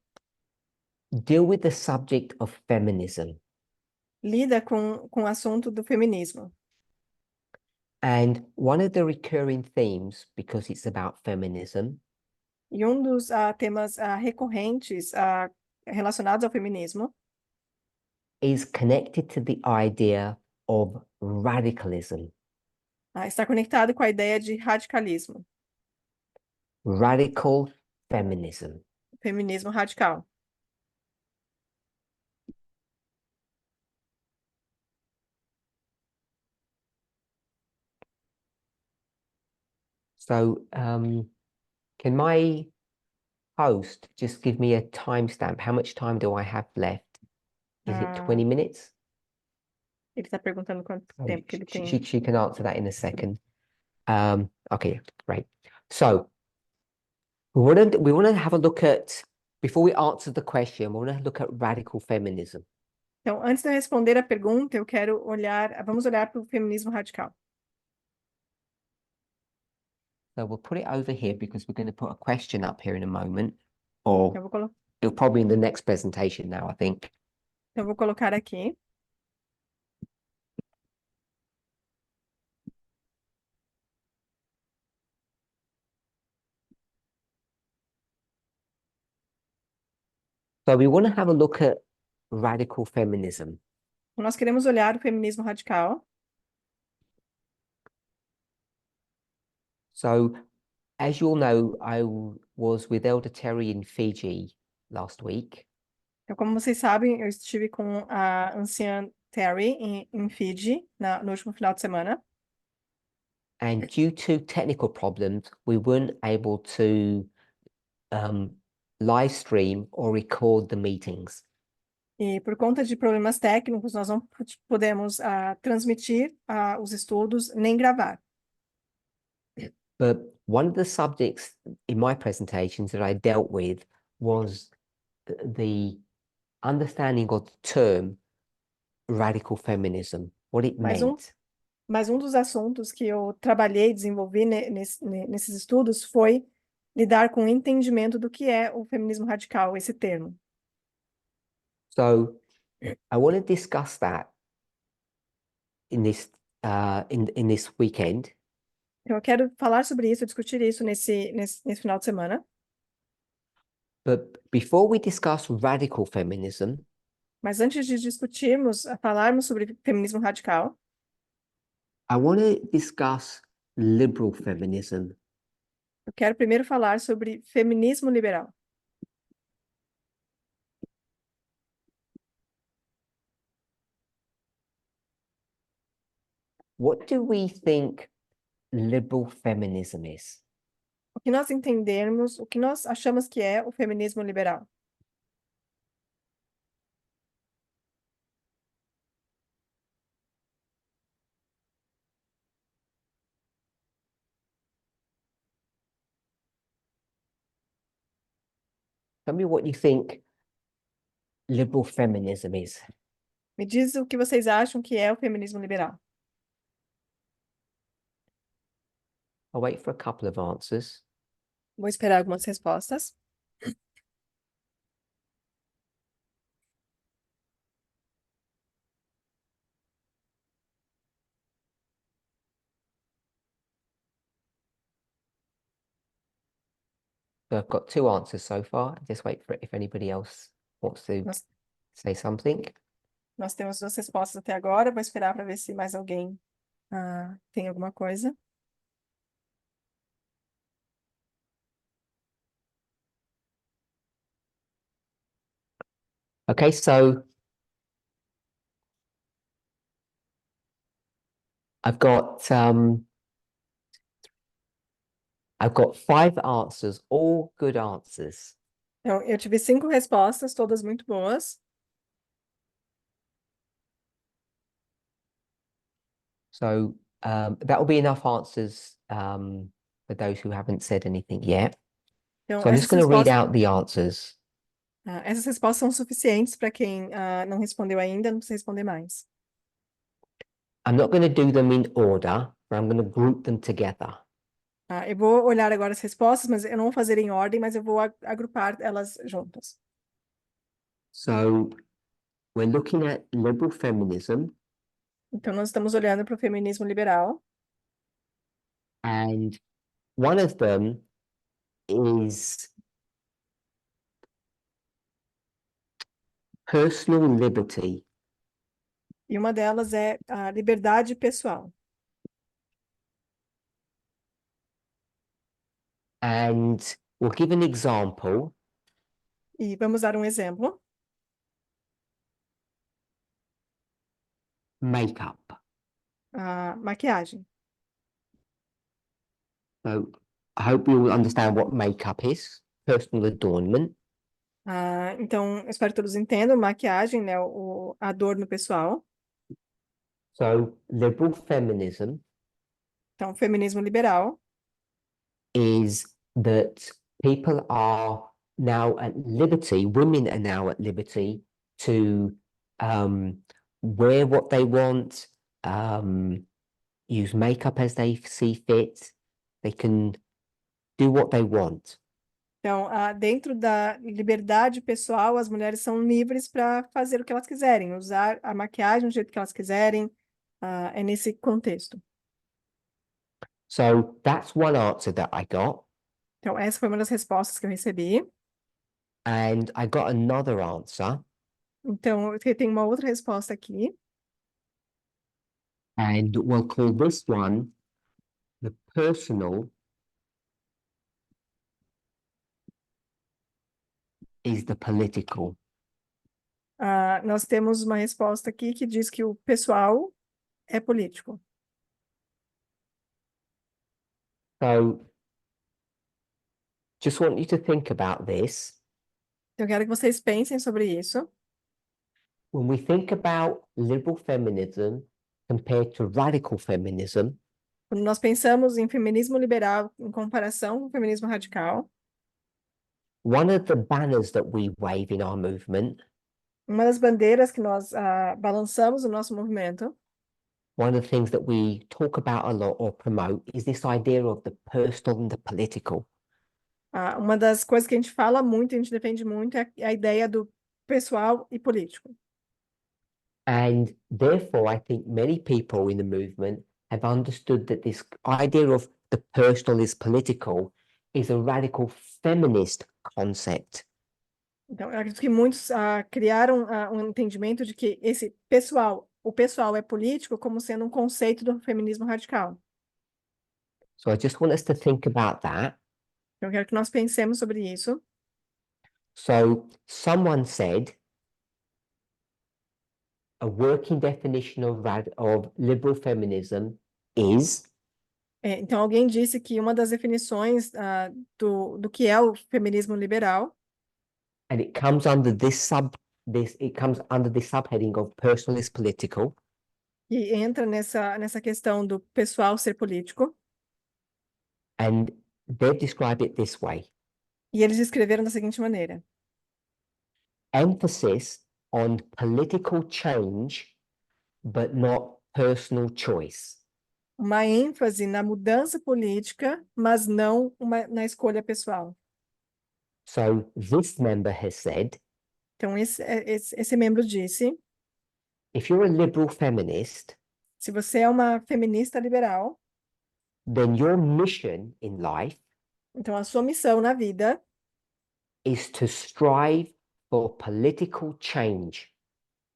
deal with the subject of feminism. lida com o assunto do feminismo. And one of the recurring themes, because it's about feminism, E um dos temas recorrentes relacionados ao feminismo is connected to the idea of radicalism. está conectado com a ideia de radicalismo, Radical feminism. feminismo radical. So can my host just give me a timestamp? How much time do I have left? Is it 20 minutes? Ele está perguntando quanto Oh, tempo que ele tem. she can answer that in a second. Okay, great. So we want to have a look at, before we answer the question, we want to look at radical feminism. Então, antes de eu responder a pergunta, eu quero vamos olhar para o feminismo radical. So we'll put it over here because we're going to put a question up here in a moment, or Eu vou, it'll probably in the next presentation now, I think. eu vou colocar aqui. So we want to have a look at radical feminism. Nós queremos olhar o feminismo radical. So as you all know, I was with Elder Terry in Fiji last week. Então, como vocês sabem, eu estive com a anciã Terry em Fiji no último final de semana. And due to technical problems, we weren't able to live stream or record the meetings. E por conta de problemas técnicos, nós não podemos transmitir os estudos nem gravar. But one of the subjects in my presentations that I dealt with was the understanding of the term radical feminism, what it meant. Mas um dos assuntos que eu trabalhei e desenvolvi nesses estudos foi lidar com o entendimento do que é o feminismo radical, esse termo. So I want to discuss that in this in this weekend. Então, eu quero falar sobre isso, discutir isso nesse final de semana. But before we discuss radical feminism, Mas antes de falarmos sobre feminismo radical, I want to discuss liberal feminism. eu quero primeiro falar sobre feminismo liberal. What do we think liberal feminism is? O que nós entendermos, o que nós achamos que é o feminismo liberal? Tell me what you think liberal feminism is. Me diz o que vocês acham que é o feminismo liberal. I'll wait for a couple of answers. Vou esperar algumas respostas. So I've got two answers so far. Just wait for it if anybody else wants to Nós, say something. nós temos duas respostas até agora. Vou esperar para ver se mais alguém tem alguma coisa. Okay, so I've got 5 answers, all good answers. Então, eu tive 5 respostas, todas muito boas. So that will be enough answers for those who haven't said anything yet. Então, So I'm just essas going to read respostas, out the answers. essas respostas são suficientes para quem não respondeu ainda, não precisa responder mais. I'm not going to do them in order, but I'm going to group them together. Eu vou olhar agora as respostas, mas eu não vou fazer em ordem, mas eu vou agrupar elas juntas. So we're looking at liberal feminism, Então, nós estamos olhando para o feminismo liberal. and one of them is personal liberty. E uma delas é a liberdade pessoal. And we'll give an example. E vamos dar um exemplo. Makeup. A maquiagem. So I hope you all understand what makeup is. Personal adornment. Então, eu espero que todos entendam. Maquiagem, né? O adorno pessoal. So liberal feminism Então, feminismo liberal is that people are now at liberty, women are now at liberty to wear what they want, use makeup as they see fit. They can do what they want. Então, dentro da liberdade pessoal, as mulheres são livres para fazer o que elas quiserem, usar a maquiagem do jeito que elas quiserem. É nesse contexto. So that's one answer that I got. Então, essa foi uma das respostas que eu recebi. And I got another answer. Então, eu tenho uma outra resposta aqui. And we'll call this one the personal is the political. Nós temos uma resposta aqui que diz que o pessoal é político. So just want you to think about this. Eu quero que vocês pensem sobre isso. When we think about liberal feminism compared to radical feminism, Quando nós pensamos em feminismo liberal em comparação com o feminismo radical, one of the banners that we wave in our movement, uma das bandeiras que nós balançamos no nosso movimento, one of the things that we talk about a lot or promote is this idea of the personal and the political. uma das coisas que a gente fala muito, a gente defende muito, é a ideia do pessoal e político. And therefore, I think many people in the movement have understood that this idea of the personal is political is a radical feminist concept. Então, eu acredito que muitos criaram um entendimento de que esse pessoal, o pessoal é político, como sendo um conceito do feminismo radical. So I just want us to think about that. Eu quero que nós pensemos sobre isso. So someone said a working definition of liberal feminism is, Então, alguém disse que uma das definições do que é o feminismo liberal, and it comes under it comes under the subheading of personal is political, que entra nessa questão do pessoal ser político, and they've described it this way: e eles escreveram da seguinte maneira: emphasis on political change, but not personal choice. uma ênfase na mudança política, mas não na escolha pessoal. So this member has said, Então, esse membro disse: if you're a liberal feminist, se você é uma feminista liberal, then your mission in life então a sua missão na vida is to strive for political change.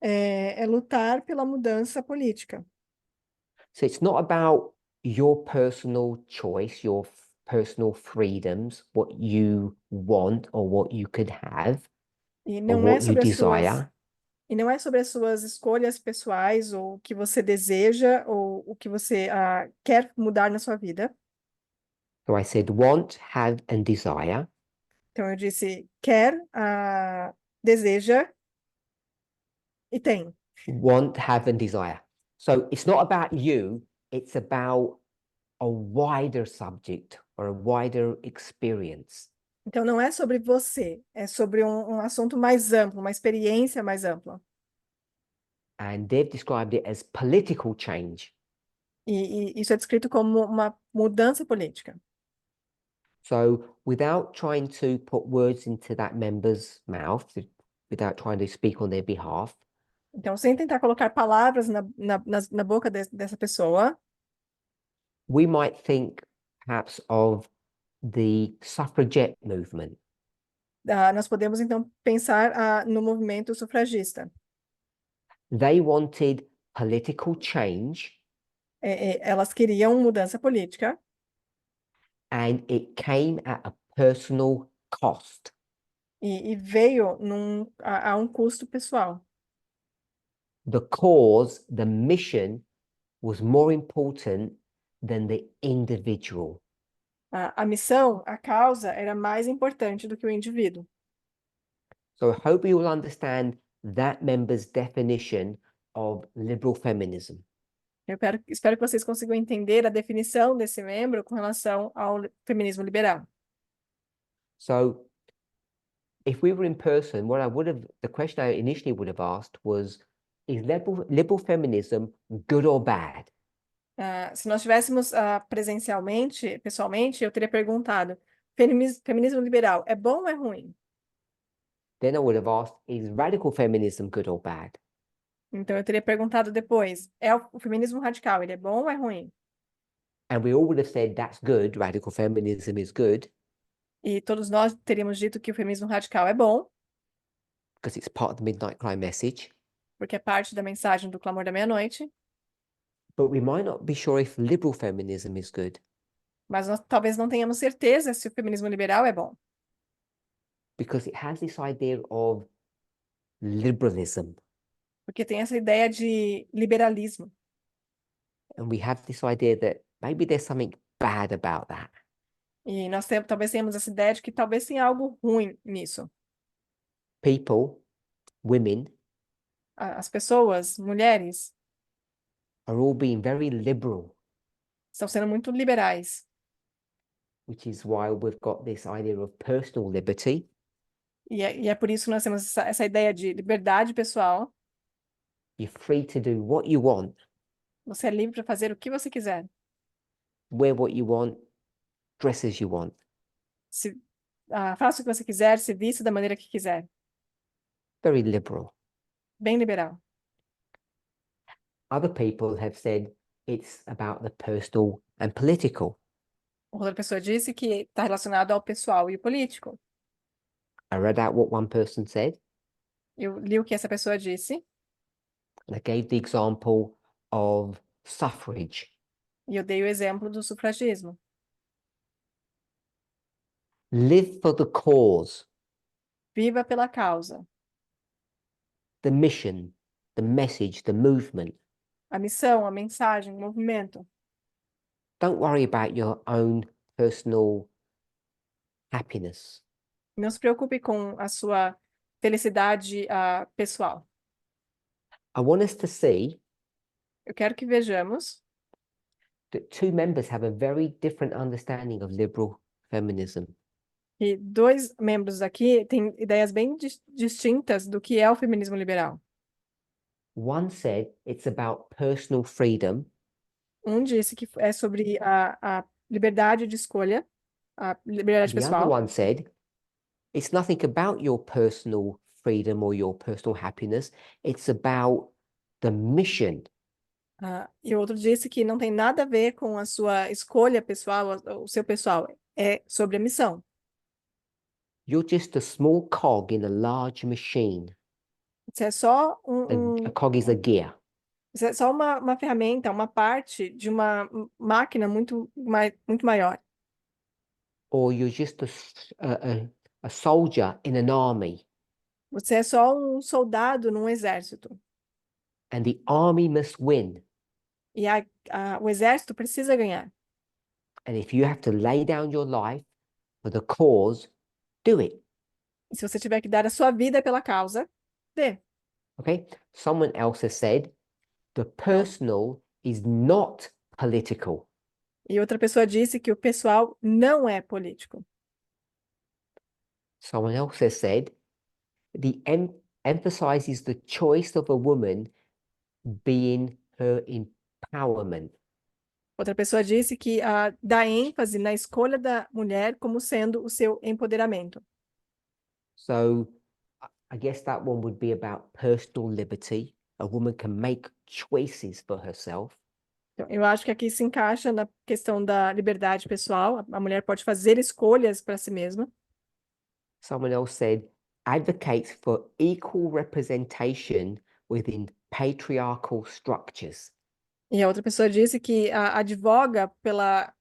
é lutar pela mudança política. So it's not about your personal choice, your personal freedoms, what you want or what you could have E or não é what you sobre as suas, desire. e não é sobre as suas escolhas pessoais, ou o que você deseja, ou o que você quer mudar na sua vida. So I said want, have, and desire. Então, eu disse quer, deseja e tem. Want, have, and desire. So it's not about you, it's about a wider subject or a wider experience. Então, não é sobre você, é sobre um assunto mais amplo, uma experiência mais ampla. And they've described it as political change. E isso é descrito como uma mudança política. So without trying to put words into that member's mouth, without trying to speak on their behalf, Então, sem tentar colocar palavras na boca dessa pessoa, we might think perhaps of the suffragette movement. nós podemos, então, pensar no movimento sufragista. They wanted political change, Elas queriam mudança política, and it came at a personal cost. e veio a um custo pessoal. The cause, the mission, was more important than the individual. A missão, a causa, era mais importante do que o indivíduo. So I hope you will understand that member's definition of liberal feminism. Espero que vocês consigam entender a definição desse membro com relação ao feminismo liberal. So if we were in person, the question I initially would have asked was, is liberal feminism good or bad? Se nós estivéssemos pessoalmente, eu teria perguntado: feminismo liberal é bom ou é ruim? Then I would have asked, is radical feminism good or bad? Então eu teria perguntado depois: o feminismo radical, ele é bom ou é ruim? And we all would have said, that's good, radical feminism is good, E todos nós teríamos dito que o feminismo radical é bom, because it's part of the Midnight Cry message. porque é parte da mensagem do clamor da meia-noite, But we might not be sure if liberal feminism is good, mas nós talvez não tenhamos certeza se o feminismo liberal é bom, because it has this idea of liberalism. porque tem essa ideia de liberalismo. And we have this idea that maybe there's something bad about that. E nós talvez tenhamos essa ideia de que talvez tenha algo ruim nisso. People, women, As pessoas, mulheres, are all being very liberal, estão sendo muito liberais. which is why we've got this idea of personal liberty. E é por isso que nós temos essa ideia de liberdade pessoal. You're free to do what you want, Você é livre para fazer o que você quiser. wear what you want, dress as you want. Faça o que você quiser, se vista da maneira que quiser. Very liberal. Bem liberal. Other people have said it's about the personal and political. Outra pessoa disse que está relacionado ao pessoal e o político. I read out what one person said, Eu li o que essa pessoa disse and I gave the example of suffrage. e eu dei o exemplo do sufragismo. Live for the cause, Viva pela causa. the mission, the message, the movement. A missão, a mensagem, o movimento. Don't worry about your own personal happiness. Não se preocupe com a sua felicidade pessoal. I want us to see Eu quero que vejamos that two members have a very different understanding of liberal feminism. que dois membros aqui têm ideias bem distintas do que é o feminismo liberal. One said it's about personal freedom, Um disse que é sobre a liberdade de escolha, a liberdade The other pessoal. one said, it's nothing about your personal freedom or your personal happiness. It's about the mission. E o outro disse que não tem nada a ver com a sua escolha pessoal, o seu pessoal. É sobre a missão. You're just a small cog in a large machine. Isso é só A cog is a gear. isso é só uma ferramenta, uma parte de uma máquina muito maior. Or you're just a soldier in an army. Você é só um soldado num exército. And the army must win. E o exército precisa ganhar. And if you have to lay down your life for the cause, do it. E se você tiver que dar a sua vida pela causa, dê. Okay? Someone else has said, the personal is not political. E outra pessoa disse que o pessoal não é político. Someone else has said, the emphasizes the choice of a woman being her empowerment. Outra pessoa disse que dá ênfase na escolha da mulher como sendo o seu empoderamento. So I guess that one would be about personal liberty. A woman can make choices for herself. Então, eu acho que aqui se encaixa na questão da liberdade pessoal. A mulher pode fazer escolhas para si mesma. Someone else said, advocates for equal representation within patriarchal structures. E a outra pessoa disse que advoga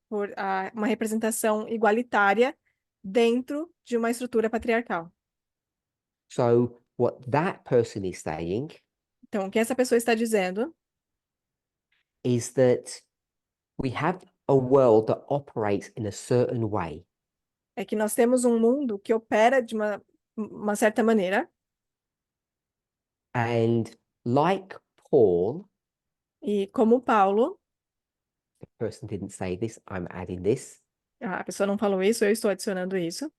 por uma representação igualitária dentro de uma estrutura patriarcal. So what that person is saying Então, o que essa pessoa está dizendo is that we have a world that operates in a certain way. é que nós temos um mundo que opera de uma certa maneira, And like Paul, e como Paulo, the person didn't say this, I'm adding this a pessoa não falou isso, eu estou adicionando isso,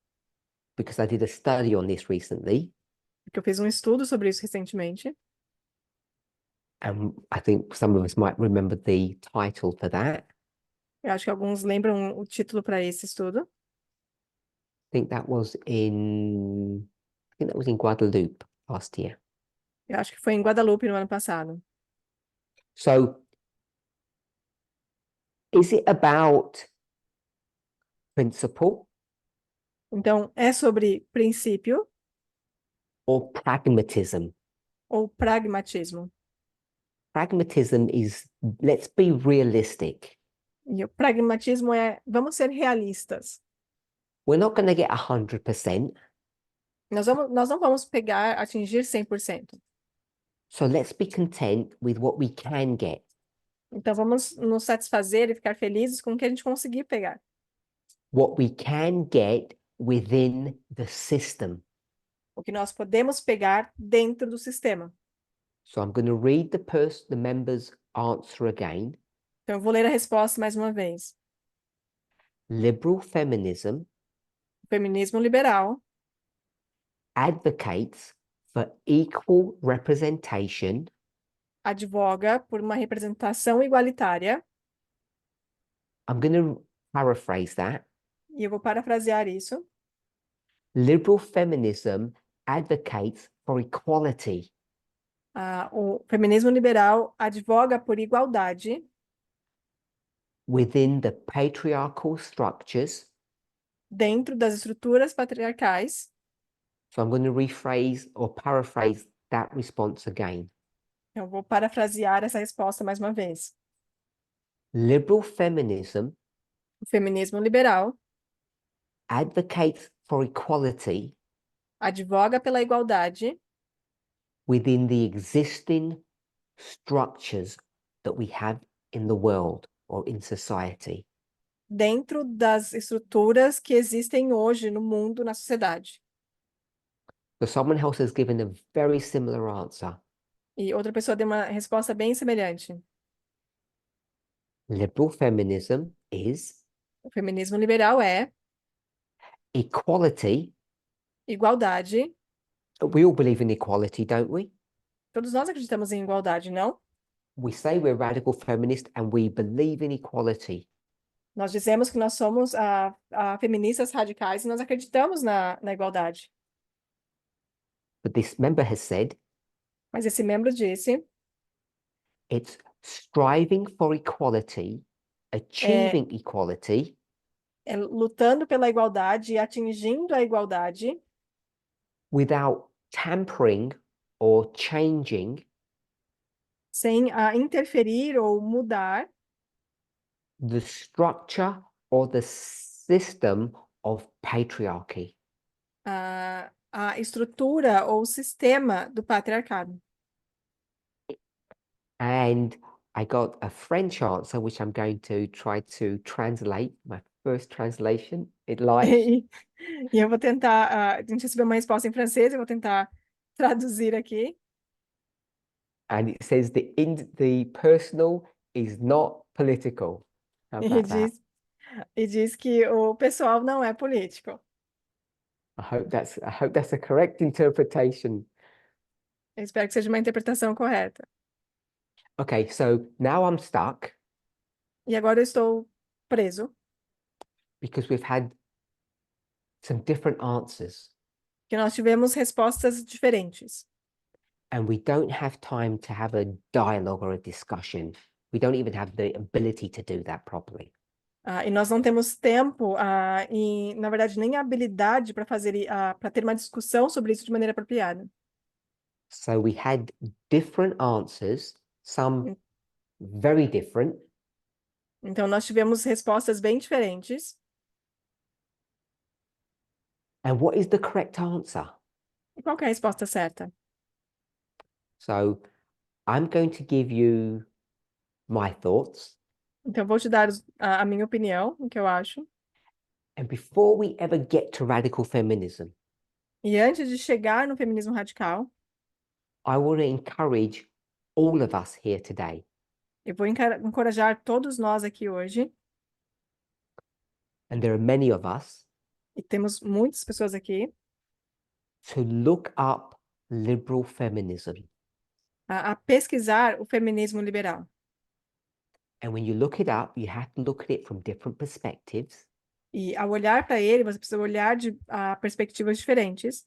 because I did a study on this recently. porque eu fiz um estudo sobre isso recentemente. And I think some of us might remember the title for that. Eu acho que alguns lembram o título para esse estudo. I think that was in Guadeloupe last year. Eu acho que foi em Guadalupe no ano passado. So is it about principle Então, é sobre princípio or pragmatism? ou pragmatismo? Pragmatism is, let's be realistic. E o pragmatismo é, vamos ser realistas. We're not going to get 100%. Nós não vamos atingir 100%. So let's be content with what we can get. Então, vamos nos satisfazer e ficar felizes com o que a gente conseguir pegar. What we can get within the system. O que nós podemos pegar dentro do sistema. So I'm going to read the member's answer again. Então, eu vou ler a resposta mais uma vez. Liberal feminism O feminismo liberal advocates for equal representation advoga por uma representação igualitária, I'm going to paraphrase that. e eu vou parafrasear isso. Liberal feminism advocates for equality O feminismo liberal advoga por igualdade within the patriarchal structures. dentro das estruturas patriarcais. So I'm going to rephrase or paraphrase that response again. Eu vou parafrasear essa resposta mais uma vez. Liberal feminism O feminismo liberal advocates for equality advoga pela igualdade within the existing structures that we have in the world or in society. dentro das estruturas que existem hoje no mundo, na sociedade. So someone else has given a very similar answer. E outra pessoa deu uma resposta bem semelhante. Liberal feminism is O feminismo liberal é equality. igualdade. We all believe in equality, don't we? Todos nós acreditamos em igualdade, não? We say we're radical feminists and we believe in equality. Nós dizemos que nós somos feministas radicais e nós acreditamos na igualdade. But this member has said Mas esse membro disse it's striving for equality, achieving equality, lutando pela igualdade e atingindo a igualdade without tampering or changing sem interferir ou mudar the structure or the system of patriarchy. a estrutura ou sistema do patriarcado. And I got a French answer, which I'm going to try to translate, my first translation in life. E eu vou tentar, a gente recebeu uma resposta em francês, eu vou tentar traduzir aqui. And it says the personal is not political. How E about that? diz que o pessoal não é político. I hope that's a correct interpretation. Eu espero que seja uma interpretação correta. Okay, so now I'm stuck E agora eu estou preso, because we've had some different answers porque nós tivemos respostas diferentes. and we don't have time to have a dialogue or a discussion. We don't even have the ability to do that properly. E nós não temos tempo e, na verdade, nem a habilidade para para ter uma discussão sobre isso de maneira apropriada. So we had different answers, some very different, Então, nós tivemos respostas bem diferentes. and what is the correct answer? E qual que é a resposta certa? So I'm going to give you my thoughts, Então, eu vou te dar a minha opinião, o que eu acho. and before we ever get to radical feminism, E antes de chegar no feminismo radical, I want to encourage all of us here today eu vou encorajar todos nós aqui hoje, and there are many of us, e temos muitas pessoas aqui, to look up liberal feminism. a pesquisar o feminismo liberal. And when you look it up, you have to look at it from different perspectives. E ao olhar para ele, você precisa olhar de perspectivas diferentes.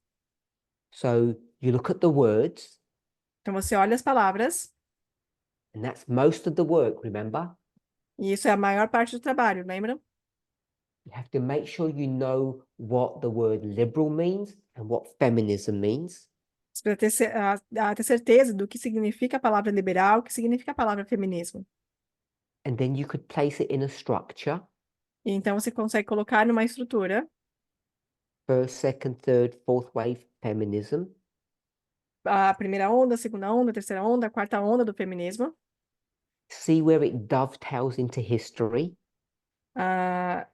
So you look at the words, Então, você olha as palavras, and that's most of the work, remember? e isso é a maior parte do trabalho, lembra? You have to make sure you know what the word liberal means and what feminism means. Você precisa ter certeza do que significa a palavra liberal, o que significa a palavra feminismo. And then you could place it in a structure, E então, você consegue colocar numa estrutura, first, second, third, fourth wave feminism. a primeira onda, a segunda onda, a terceira onda, a quarta onda do feminismo, See where it dovetails into history.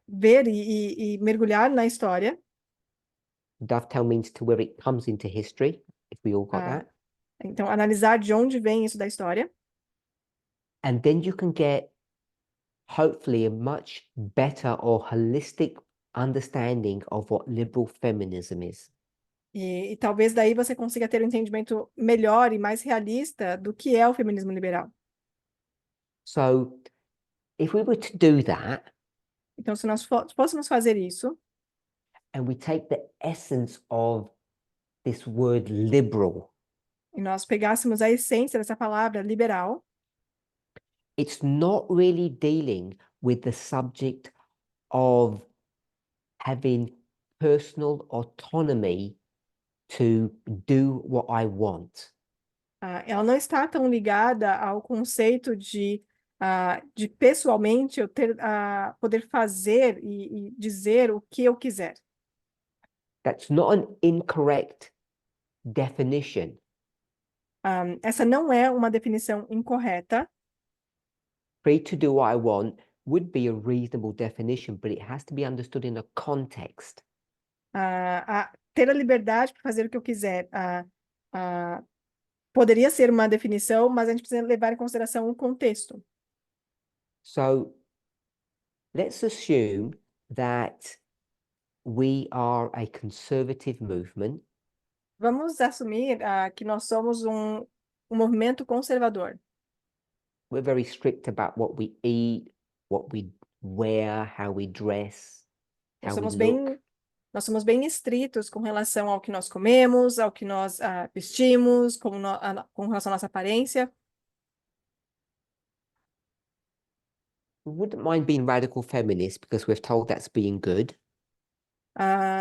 ver e mergulhar na história. Dovetail means to where it comes into history, if we all got that. Então, analisar de onde vem isso da história. And then you can get, hopefully, a much better or holistic understanding of what liberal feminism is. E talvez daí você consiga ter um entendimento melhor e mais realista do que é o feminismo liberal. So if we were to do that, Então, se nós fôssemos fazer isso, and we take the essence of this word liberal, e nós pegássemos a essência dessa palavra liberal, it's not really dealing with the subject of having personal autonomy to do what I want. ela não está tão ligada ao conceito de pessoalmente eu poder fazer e dizer o que eu quiser. That's not an incorrect definition. Essa não é uma definição incorreta. Free to do what I want would be a reasonable definition, but it has to be understood in a context. Ter a liberdade para fazer o que eu quiser poderia ser uma definição, mas a gente precisa levar em consideração o contexto. So let's assume that we are a conservative movement Vamos assumir que nós somos um movimento conservador. we're very strict about what we eat, what we wear, how we dress, Nós how we somos look. bem, nós somos bem estritos com relação ao que nós comemos, ao que nós vestimos, com relação à nossa aparência. We wouldn't mind being radical feminists because we're told that's being good.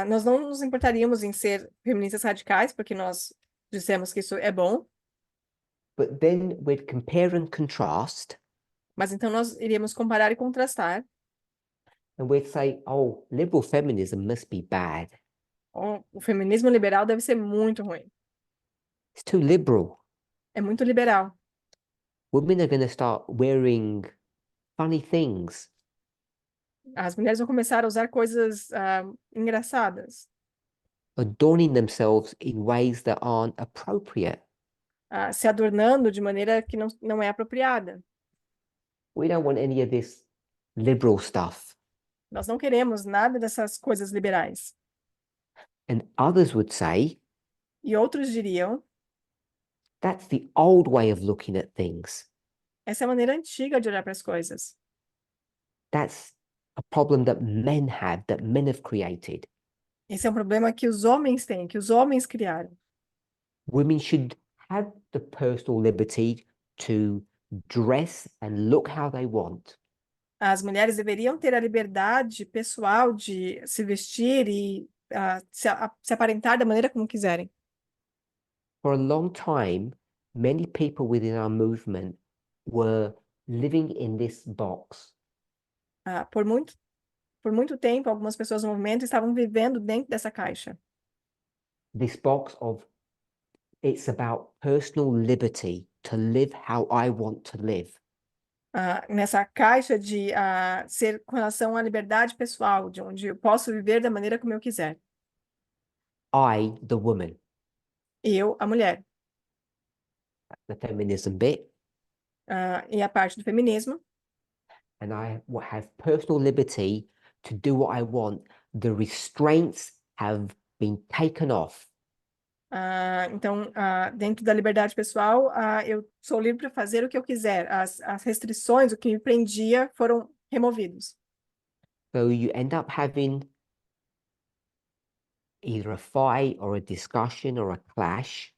Nós não nos importaríamos em ser feministas radicais, porque nós dissemos que isso é bom, But then we'd compare and contrast, mas então nós iríamos comparar e contrastar. and we'd say, oh, liberal feminism must be bad. O feminismo liberal deve ser muito ruim. It's too liberal. É muito liberal. Women are going to start wearing funny things. As mulheres vão começar a usar coisas engraçadas, Adorning themselves in ways that aren't appropriate. se adornando de maneira que não é apropriada. We don't want any of this liberal stuff. Nós não queremos nada dessas coisas liberais. And others would say, E outros diriam, that's the old way of looking at things. essa é a maneira antiga de olhar para as coisas. That's a problem that men have created. Esse é um problema que os homens têm, que os homens criaram. Women should have the personal liberty to dress and look how they want. As mulheres deveriam ter a liberdade pessoal de se vestir e se aparentar da maneira como quiserem. For a long time, many people within our movement were living in this box. Por muito tempo, algumas pessoas no movimento estavam vivendo dentro dessa caixa. This box of it's about personal liberty to live how I want to live. Nessa caixa de ser com relação à liberdade pessoal, de onde eu posso viver da maneira como eu quiser. I, the woman, Eu, a mulher. the feminism bit, E a parte do feminismo. and I have personal liberty to do what I want. The restraints have been taken off. Então, dentro da liberdade pessoal, eu sou livre para fazer o que eu quiser. As restrições, o que me prendia, foram removidos. So you end up having either a fight or a discussion or a clash.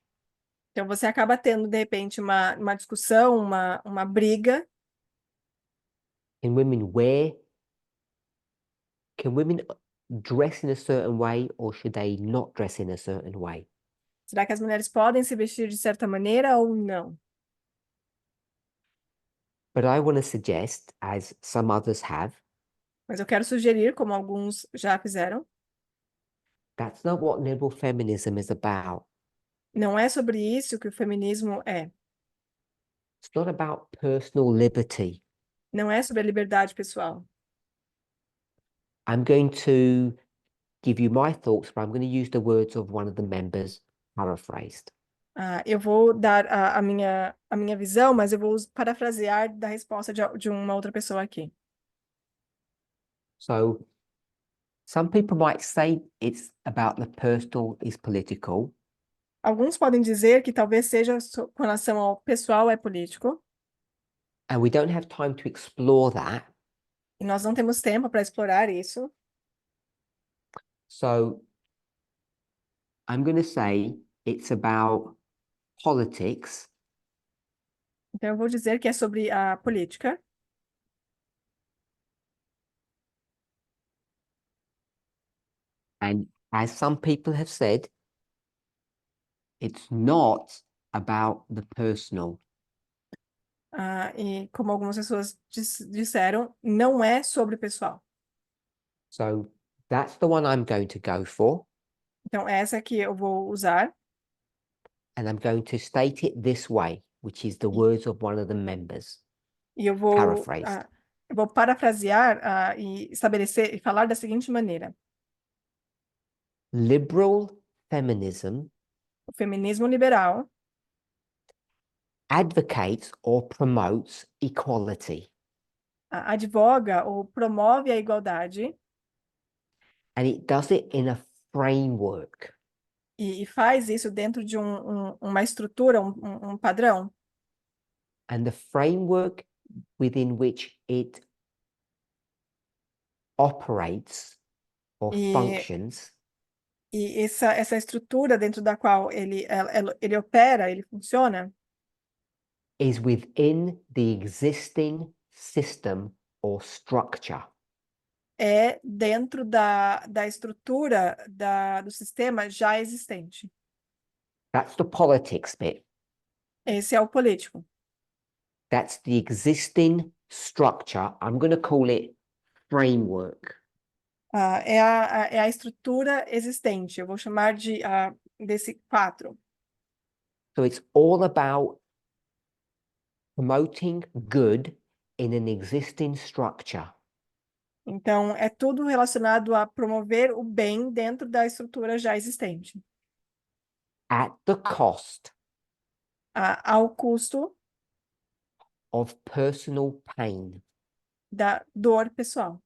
Então, você acaba tendo, de repente, uma discussão, uma briga. Can women dress in a certain way, or should they not dress in a certain way? Será que as mulheres podem se vestir de certa maneira ou não? But I want to suggest, as some others have, Mas eu quero sugerir, como alguns já fizeram, that's not what liberal feminism is about. não é sobre isso que o feminismo é. It's not about personal liberty. Não é sobre a liberdade pessoal. I'm going to give you my thoughts, but I'm going to use the words of one of the members paraphrased. Eu vou dar a minha visão, mas eu vou parafrasear da resposta de uma outra pessoa aqui. So some people might say it's about the personal is political. Alguns podem dizer que talvez seja com relação ao pessoal é político, And we don't have time to explore that. e nós não temos tempo para explorar isso. So I'm going to say it's about politics Então eu vou dizer que é sobre a política. and as some people have said, it's not about the personal. E como algumas pessoas disseram, não é sobre o pessoal. So that's the one I'm going to go for. Então essa que eu vou usar. And I'm going to state it this way, which is the words of one of the members. E eu vou Paraphrased. eu vou parafrasear e estabelecer e falar da seguinte maneira: Liberal feminism o feminismo liberal advocates or promotes equality, advoga ou promove a igualdade and it does it in a framework. e faz isso dentro de uma estrutura, um padrão. and the framework within which it operates or E- functions E essa estrutura dentro da qual ele opera, ele funciona, is within the existing system or structure. é dentro da estrutura do sistema já existente. That's the politics bit. Esse é o político. That's the existing structure. I'm going to call it framework. É a estrutura existente. Eu vou chamar desse 4. So it's all about promoting good in an existing structure. Então, é tudo relacionado a promover o bem dentro da estrutura já existente, At the cost ao custo of personal pain. da dor pessoal.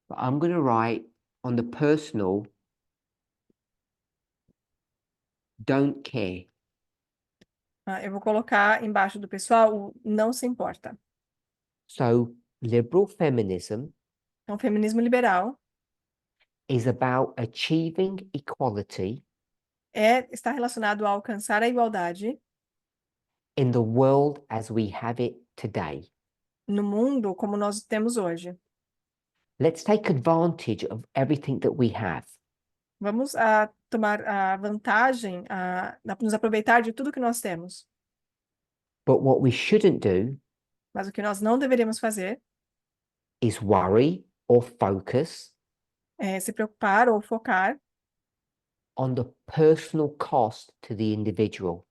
But I'm going to write on the personal, don't care. Eu vou colocar embaixo do pessoal o não se importa. So liberal feminism Então, o feminismo liberal is about achieving equality está relacionado a alcançar a igualdade in the world as we have it today. no mundo como nós temos hoje. Let's take advantage of everything that we have. Vamos tomar a vantagem, nos aproveitar de tudo que nós temos. But what we shouldn't do Mas o que nós não deveríamos fazer is worry or focus é se preocupar ou focar on the personal cost to the individual.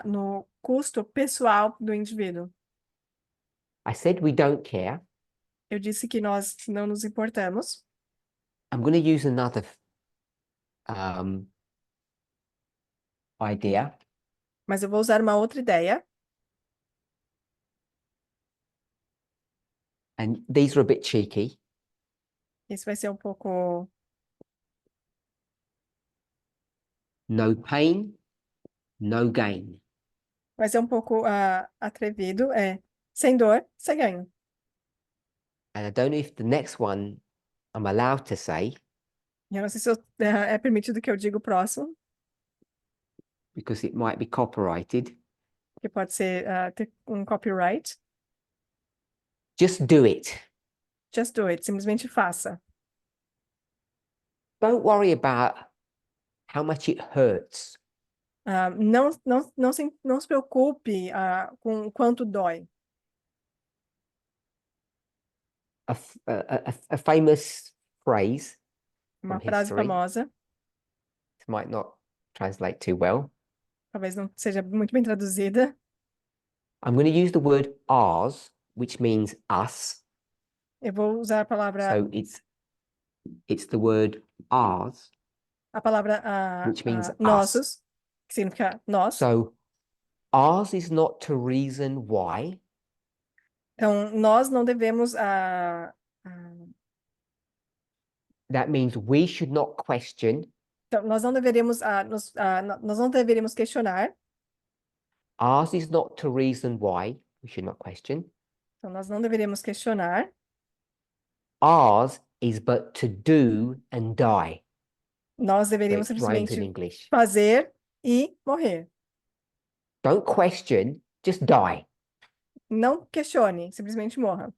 no custo pessoal do indivíduo. I said we don't care. Eu disse que nós não nos importamos. I'm going to use another idea. Mas eu vou usar uma outra ideia. And these are a bit cheeky. Esse vai ser um pouco... No pain, no gain. Vai ser um pouco atrevido. Sem dor, sem ganho. And I don't know if the next one I'm allowed to say, Eu não sei se é permitido que eu diga o próximo, because it might be copyrighted. que pode ser ter um copyright. Just do it. Just do it. Simplesmente faça. Don't worry about how much it hurts. Não se preocupe com o quanto dói. A famous phrase Uma from frase history. famosa, This might not translate too well. talvez não seja muito bem traduzida. I'm going to use the word ours, which means us. Eu vou usar So it's the word ours, a palavra which means us. nossos, que significa nós. So ours is not to reason why. Então, nós não devemos That means we should not question. então, nós não deveríamos nós não deveríamos questionar. Ours is not to reason why. We should not question. Então, nós não deveríamos questionar. Ours is but to do and die. Nós So deveríamos it rhymes in simplesmente English. fazer e morrer. Don't question, just die. Não questione, simplesmente morra.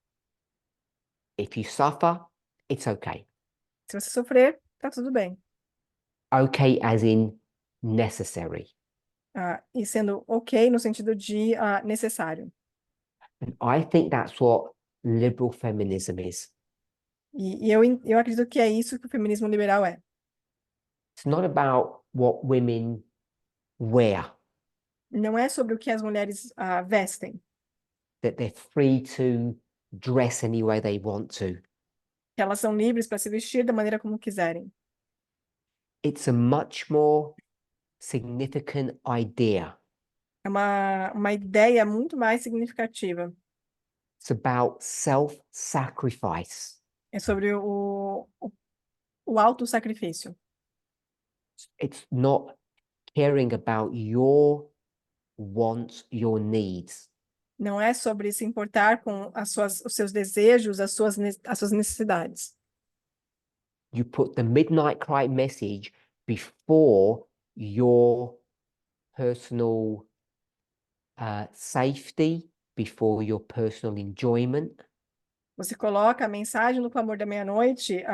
If you suffer, it's okay. Se você sofrer, tá tudo bem. Okay as in necessary. E sendo ok no sentido de necessário. And I think that's what liberal feminism is. E eu acredito que é isso que o feminismo liberal é. It's not about what women wear, Não é sobre o que as mulheres vestem, that they're free to dress any way they want to. que elas são livres para se vestir da maneira como quiserem. It's a much more significant idea. É uma ideia muito mais significativa. It's about self-sacrifice. É sobre o autossacrifício. It's not caring about your wants, your needs. Não é sobre se importar com os seus desejos, as suas necessidades. You put the midnight cry message before your personal safety, before your personal enjoyment. Você coloca a mensagem do clamor da meia-noite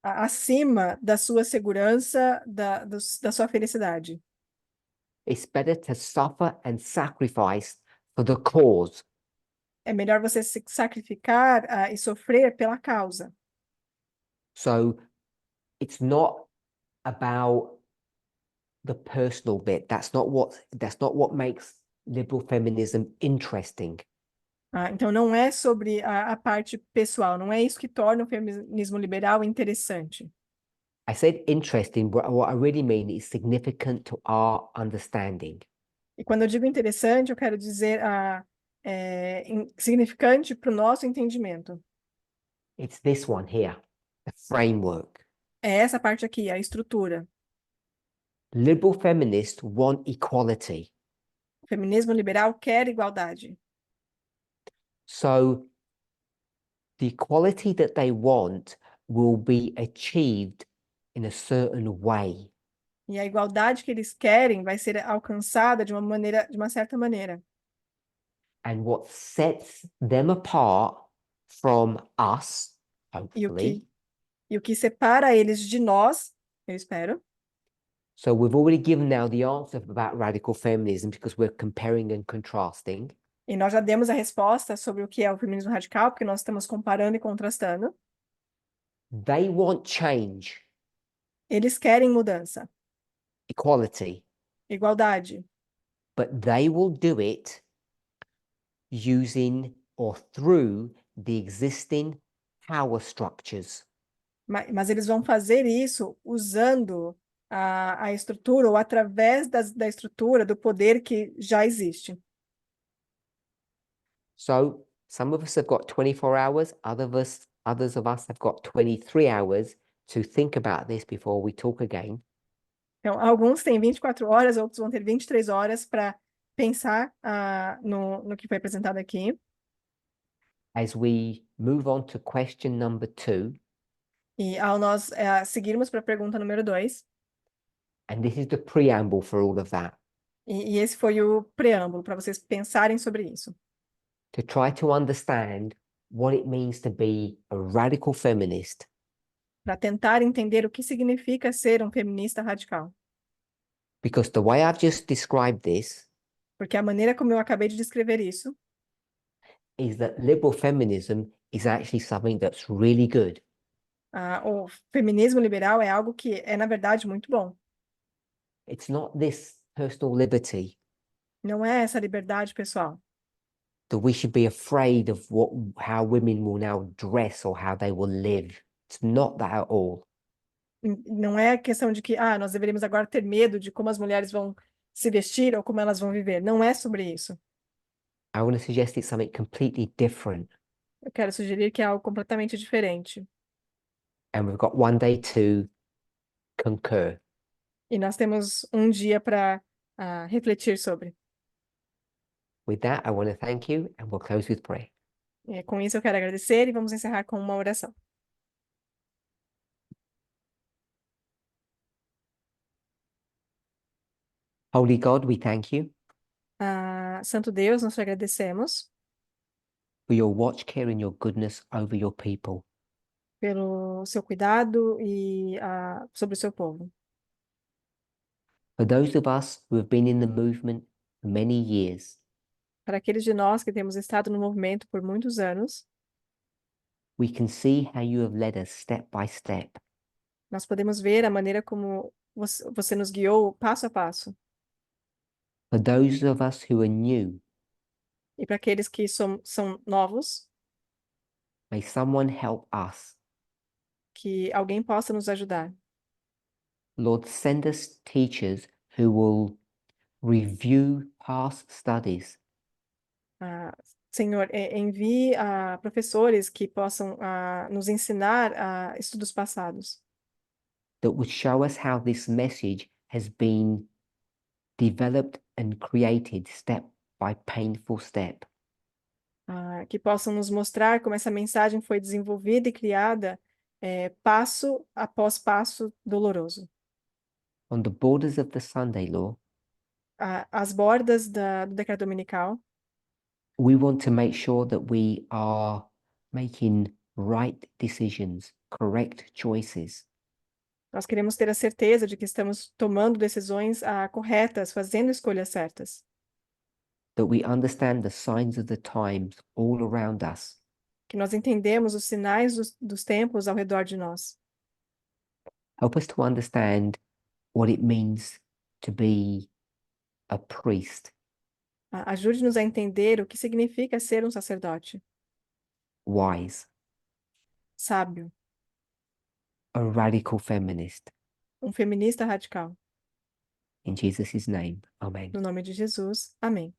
acima da sua segurança, da sua felicidade. It's better to suffer and sacrifice for the cause. É melhor você se sacrificar e sofrer pela causa. So it's not about the personal bit. That's not what makes liberal feminism interesting. Então, não é sobre a parte pessoal, não é isso que torna o feminismo liberal interessante. I said interesting, but what I really mean is significant to our understanding. E quando eu digo interessante, eu quero dizer significante para o nosso entendimento. It's this one here, the framework. É essa parte aqui, a estrutura. Liberal feminists want equality. O feminismo liberal quer igualdade. So the equality that they want will be achieved in a certain way. E a igualdade que eles querem vai ser alcançada de uma certa maneira. And what sets them apart from us, hopefully. E o que separa eles de nós, eu espero. So we've already given now the answer about radical feminism because we're comparing and contrasting. E nós já demos a resposta sobre o que é o feminismo radical, porque nós estamos comparando e contrastando. They want change, Eles querem mudança, equality, igualdade, but they will do it using or through the existing power structures. mas eles vão fazer isso usando a estrutura ou através da estrutura do poder que já existe. So some of us have got 24 hours, others of us have got 23 hours to think about this before we talk again. Então, alguns têm 24 horas, outros vão ter 23 horas para pensar no que foi apresentado aqui. As we move on to question number 2, E ao nós seguirmos para a pergunta número 2, and this is the preamble for all of that, e esse foi o preâmbulo para vocês pensarem sobre isso. to try to understand what it means to be a radical feminist, Para tentar entender o que significa ser um feminista radical. because the way I've just described this Porque a maneira como eu acabei de descrever isso is that liberal feminism is actually something that's really good. o feminismo liberal é algo que é, na verdade, muito bom. It's not this personal liberty Não é essa liberdade pessoal, that we should be afraid of how women will now dress or how they will live. It's not that at all. Não é a questão de que nós deveríamos agora ter medo de como as mulheres vão se vestir ou como elas vão viver. Não é sobre isso. I want to suggest it's something completely different. Eu quero sugerir que é algo completamente diferente. And we've got one day to concur. E nós temos um dia para refletir sobre. With that, I want to thank you and we'll close with prayer. Com isso, eu quero agradecer e vamos encerrar com uma oração. Holy God, we thank you Santo Deus, nós te agradecemos for your watch care and your goodness over your people. pelo seu cuidado e sobre o seu povo. For those of us who have been in the movement for many years, Para aqueles de nós que temos estado no movimento por muitos anos, we can see how you have led us step by step. nós podemos ver a maneira como você nos guiou passo a passo. For those of us who are new, E para aqueles que são novos, may someone help us. que alguém possa nos ajudar. Lord, send us teachers who will review past studies, Senhor, envie professores que possam nos ensinar estudos passados, that would show us how this message has been developed and created step by painful step. Que possam nos mostrar como essa mensagem foi desenvolvida e criada passo após passo doloroso. On the borders of the Sunday law, Às bordas do decreto dominical, we want to make sure that we are making right decisions, correct choices, nós queremos ter a certeza de que estamos tomando decisões corretas, fazendo escolhas certas. that we understand the signs of the times all around us, Que nós entendemos os sinais dos tempos ao redor de nós. help us to understand what it means to be a priest, Ajude-nos a entender o que significa ser um sacerdote wise, sábio, a radical feminist. um feminista radical. In Jesus' name, amen. No nome de Jesus, amém.